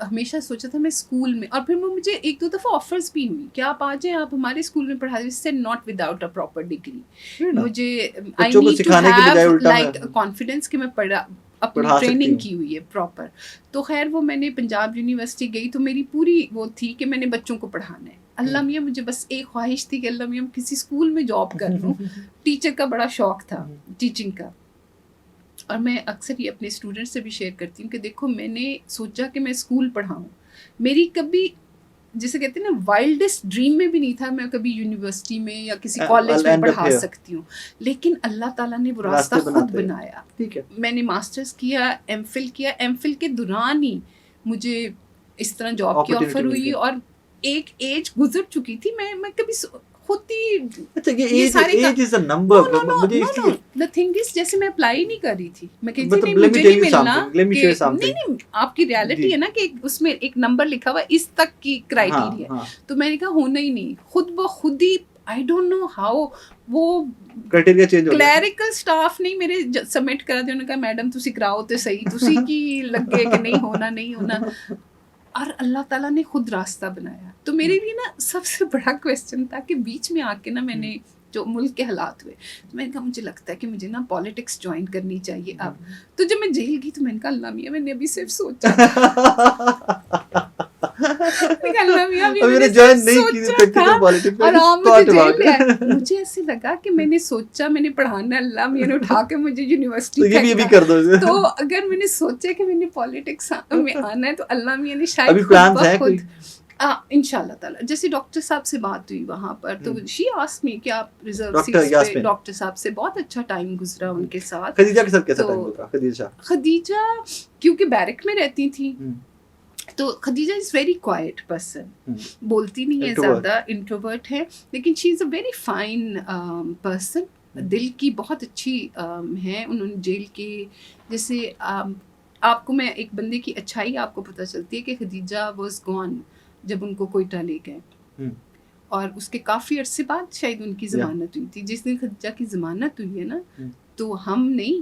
ہمیشہ سوچا تھا میں اسکول میں, اور پھر وہ مجھے 1-2 دفعہ آفرز بھی ہوئی کہ آپ آ جائیں, آپ ہمارے اسکول میں پڑھا دیں. Say not without a proper degree. مجھے I need to have like confidence کہ میں اپنی ٹریننگ کی ہوئی ہے پراپر. تو خیر وہ میں نے پنجاب یونیورسٹی گئی تو میری پوری وہ تھی کہ میں نے بچوں کو پڑھانا ہے. اللہ میاں مجھے بس ایک خواہش تھی کہ اللہ میاں کسی اسکول میں جاب کر لوں. ٹیچر کا بڑا شوق تھا, ٹیچنگ کا. اور میں اکثر یہ اپنے اسٹوڈنٹ سے بھی شیئر کرتی ہوں کہ دیکھو میں نے سوچا کہ میں اسکول پڑھاؤں. میری کبھی جسے کہتے ہیں نا وائلڈسٹ ڈریم میں بھی نہیں تھا میں کبھی یونیورسٹی میں یا کسی کالج میں پڑھا سکتی ہوں. لیکن اللہ تعالیٰ نے وہ راستہ خود بنایا. میں نے ماسٹرز کیا, ایم فل کیا. ایم فل کے دوران ہی مجھے اس طرح جاب کی آفر ہوئی, اور ایک ایج گزر چکی تھی. میں کبھی خود ہی the thing is جیسے میں اپلائی نہیں کر رہی تھی, میں کہتی نہیں مجھے نہیں ملنا. نہیں آپ کی ریالٹی ہے نا کہ اس میں ایک نمبر لکھا ہوا اس تک کی کرائٹیریا. تو میں نے کہا ہونا ہی نہیں, خود بخود ہی I don't know how وہ کلیریکل سٹاف نہیں میرے سبمٹ کرا دیا. انہوں نے کہا میڈم تسی کراؤ تے صحیح, تسی کی لگے کہ نہیں ہونا. اور اللہ تعالیٰ نے خود راستہ بنایا. تو میرے لیے نا سب سے بڑا کویسچن تھا کہ بیچ میں آ کے نا میں نے جو ملک کے حالات ہوئے تو میں نے کہا مجھے لگتا ہے کہ مجھے نا پالیٹکس جوائن کرنی چاہیے اب. تو جب میں جیل گئی تو میں نے کہا اللہ میاں میں نے ابھی صرف سوچا مجھے ایسے لگا کہ میں نے سوچا میں نے پڑھانا, اللہ میاں نے اٹھا کے مجھے یونیورسٹی. تو اگر میں نے سوچا کہ میں نے پالیٹکس میں آنا ہے تو اللہ میاں نے شاید خود انشاءاللہ تعالیٰ. جیسے ڈاکٹر صاحب سے بات ہوئی وہاں پر تو شی آسکڈ می کہ آپ ریزرو سیٹس پہ. ڈاکٹر صاحب سے بہت اچھا ٹائم گزرا ان کے ساتھ. خدیجہ کے ساتھ کیسا ٹائم گزرا؟ خدیجہ کیونکہ بیرک میں رہتی تھی تو Khadija is very quite person, بولتی نہیں ہے زیادہ, انٹروورٹ ہے, لیکن شی از اے ویری فائن پرسن. دل کی بہت اچھی ہیں. انہوں نے جیل کے جیسے آپ کو میں ایک بندے کی اچھائی آپ کو پتہ چلتی ہے کہ خدیجہ واز گون جب ان کو کوئٹہ لے گئے اور اس کے کافی عرصے بعد شاید ان کی ضمانت ہوئی تھی. جس دن خدیجہ کی ضمانت ہوئی ہے نا تو ہم نہیں,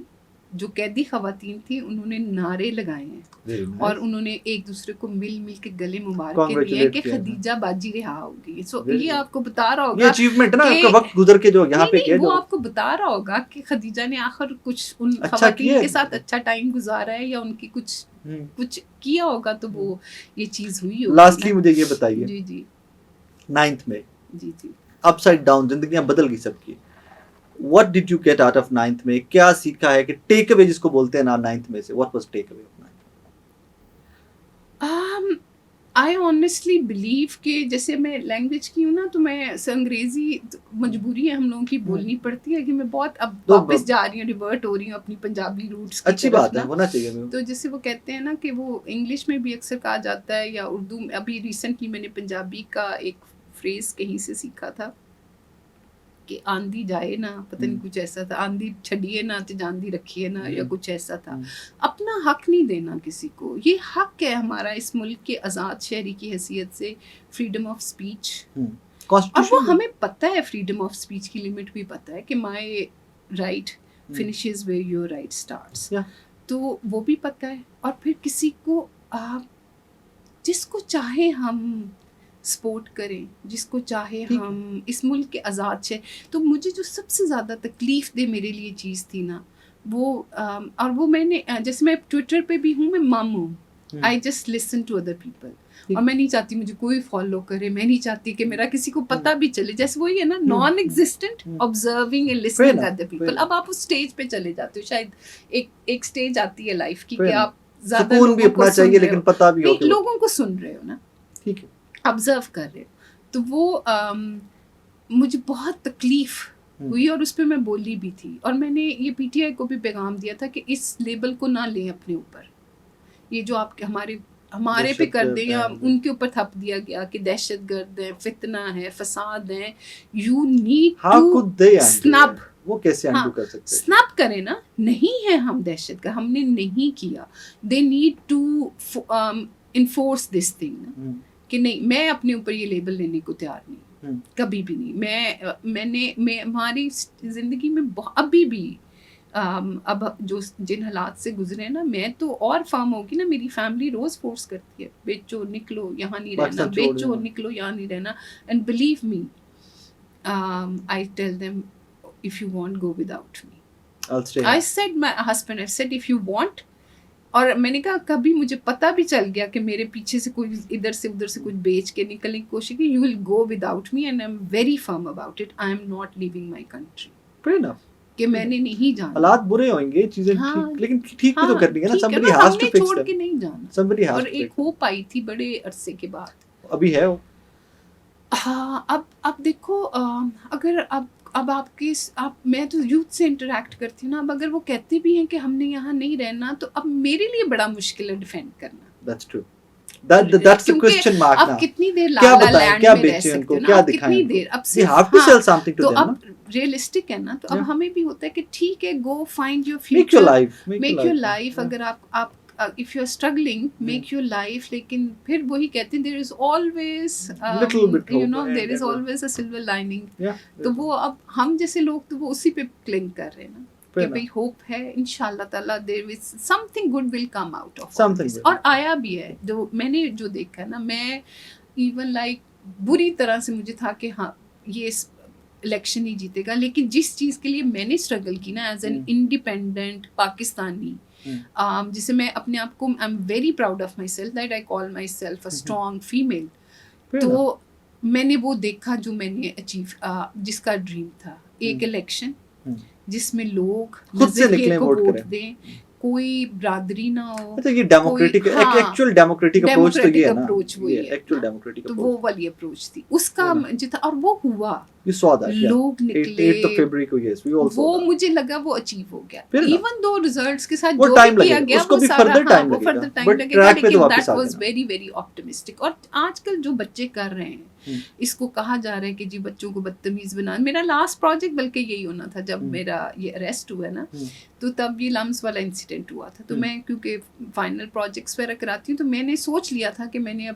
جو قیدی خواتین تھیں انہوں نے نعرے لگائے ہیں اور انہوں نے ایک دوسرے کو مل مل کے گلے مبارک کے دیے کہ خدیجہ باجی رہا ہوگی. سو یہ آپ کو بتا رہا ہوگا, یہ اچیومنٹ نا, آپ کا وقت گزر کے جو یہاں پہ کیا, وہ آپ کو بتا رہا ہوگا کہ خدیجہ نے آخر کچھ ان خواتین کے ساتھ اچھا ٹائم گزارا ہے یا ان کی کچھ کیا ہوگا, تو وہ یہ چیز ہوئی ہوگی. لاسٹلی مجھے یہ بتائیے, جی 9th میں اپ سائڈ ڈاؤن زندگیاں بدل گئی سب کی, what did you get out of 9th میں, کیا سیکھا ہے کہ ٹیک اوے جس کو بولتے ہیں نا 9th میں سے, what was take away of 9th؟ I honestly believe کہ جیسے میں لینگویج کی ہوں نا تو میں انگریزی مجبوری ہے ہم لوگوں کی بولنی پڑتی ہے کہ میں بہت اب واپس جا رہی ہوں, ریورٹ ہو رہی ہوں اپنی پنجابی روٹس کی. اچھی بات ہے, ہونا چاہیے. تو جیسے وہ کہتے ہیں نا کہ وہ انگلش میں بھی اکثر کہا جاتا ہے یا اردو میں, ابھی ریسنٹلی میں نے پنجابی کا ایک فریز کہیں سے سیکھا تھا کہ آندھی جائے نا, پتہ نہیں کچھ ایسا تھا, آندھی چھڑیے نا تو جاندھی رکھیے نا, یا کچھ ایسا تھا. اپنا حق نہیں دینا کسی کو, یہ حق ہے ہمارا اس ملک کے آزاد شہری کی حیثیت سے, فریڈم آف اسپیچ. اور وہ ہمیں پتہ ہے فریڈم آف اسپیچ کی لمٹ بھی پتہ ہے کہ my right finishes where your right starts, تو وہ بھی پتہ ہے. اور پھر کسی کو جس کو چاہے ہم سپورٹ کریں, جس کو چاہے ہم اس ملک کے آزاد سے. تو مجھے جو سب سے زیادہ تکلیف دہ میرے لیے چیز تھی نا وہ, اور وہ میں نے جیسے میں ٹویٹر پہ بھی ہوں, میں مم ہوں, I just listen to other people, اور میں نہیں چاہتی مجھے کوئی فالو کرے, میں نہیں چاہتی کہ میرا کسی کو پتہ بھی چلے. جیسے وہی ہے نا naan existent observing and listening other people. اب آپ اس اسٹیج پہ چلے جاتے ہو, شاید ایک اسٹیج آتی ہے لائف کی کہ آپ زیادہ لوگوں کو سن رہے ہو, لوگوں کو سن رہے ہو نا, ٹھیک ہے, آبزرو کر رہے. تو وہ مجھے بہت تکلیف ہوئی اور اس پہ میں بولی بھی تھی, اور میں نے یہ پی ٹی آئی کو بھی پیغام دیا تھا کہ اس لیبل کو نہ لیں اپنے اوپر, یہ جو آپ کے ہمارے پہ کر دیں یا ان کے اوپر تھپ دیا گیا کہ دہشت گرد ہے, فتنہ ہے, فساد ہے. یو نیڈ ٹو اسنب, وہ کیسے انڈو کر سکتے ہیں, اسنب کریں نا, نہیں ہے ہم دہشت گرد, ہم نے نہیں کیا. They need to enforce this thing کہ نہیں, میں اپنے اوپر یہ لیبل لینے کو تیار نہیں, کبھی بھی نہیں. میں ہماری زندگی میں ابھی بھی اب جو جن حالات سے گزرے نا, میں تو اور فارم ہوگی نا, میری فیملی روز فورس کرتی ہے بیچو نکلو یہاں نہیں رہنا, بیچو نکلو یہاں نہیں رہنا. And believe me I tell them if you want go without me. I said my husband, I said if you want, اور میں نے کہا کبھی مجھے پتہ بھی چل گیا کہ میرے پیچھے سے کوئی ادھر سے ادھر سے کچھ بیچ کے نکلنے کی کوشش کی, you will go without me and I'm very firm about it. I am not leaving my country. Fair enough. کہ میں نے نہیں جانا. حالات برے ہوئیں گے, چیزیں لیکن ٹھیک بھی تو کرنی ہے نا. somebody has to fix them. چھوڑ کے نہیں جانا. somebody has to. اور ایک ہوپ آئی تھی بڑے عرصے کے بعد. ابھی ہے وہ. ہاں اب دیکھو, اگر اب آپ کے میں تو یوتھ سے انٹریکٹ کرتی ہوں نا, اب اگر وہ کہتے بھی ہیں کہ ہم نے یہاں نہیں رہنا, تو اب میرے لیے بڑا مشکل ہے ڈیفینڈ کرنا. That's true. That's the question mark now. اب کتنی دیر لالا لینڈ میں رہ سکتے ہیں, اب کتنی دیر, اب we have to sell something to them. تو اب ریئلسٹک ہے نا, تو اب ہمیں بھی ہوتا ہے کہ ٹھیک ہے, go find your future, make your life. اگر آپ if you're struggling, make your life. لیکن پھر وہی کہتے ہیں there is always you know there is always a silver lining. تو وہ اب ہم جیسے لوگ تو وہ اسی پہ کلنگ کر رہے ہیں نا کہ بھئی ہوپ ہے, انشاءاللہ تعالیٰ there is something good will come out of this. اور آیا بھی ہے. جو میں نے جو دیکھا ہے نا, میں ایون لائک بری طرح سے مجھے تھا کہ ہاں یہ الیکشن ہی جیتے گا, لیکن جس چیز کے لیے میں نے اسٹرگل کی نا ایز این انڈیپینڈنٹ پاکستانی, جسے میں اپنے آپ کو I am very proud of my self that I call my self a strong female. تو میں نے وہ دیکھا جو میں نے اچیو, جس کا ڈریم تھا, ایک الیکشن جس میں لوگ نظریے کو ووٹ دیں, کوئی برادری نہ ہو. یہ ڈیموکریٹک ایکچوئل ڈیموکریٹک اپروچ تو یہ ہے نا, اپروچ وہی ہے ایکچوئل ڈیموکریٹک تو وہ والی اپروچ تھی اس کا جتنا, اور وہ ہوا, لوگ نکلے, وہ مجھے لگا وہ اچیو ہو گیا. ایون دو ریزلٹس کے ساتھ جو بھی کیا گیا وہ سارا وہ فردر ٹائم لگے گا, لیکن that was very very optimistic. اور آج کل جو بچے کر رہے ہیں, اس کو کہا جا رہا ہے کہ جی بچوں کو بدتمیز بنا. میرا لاسٹ پروجیکٹ بلکہ یہی ہونا تھا جب میرا یہ اریسٹ ہوا نا, تو تب یہ لمس والا انسیڈنٹ ہوا تھا. تو میں کیونکہ فائنل پروجیکٹس وغیرہ کراتی ہوں, تو میں نے سوچ لیا تھا کہ میں نے اب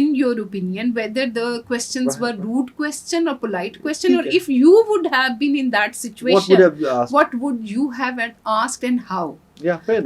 in your opinion, whether the questions were rude question or polite question, or if you would have been in that situation, what would you have asked and how.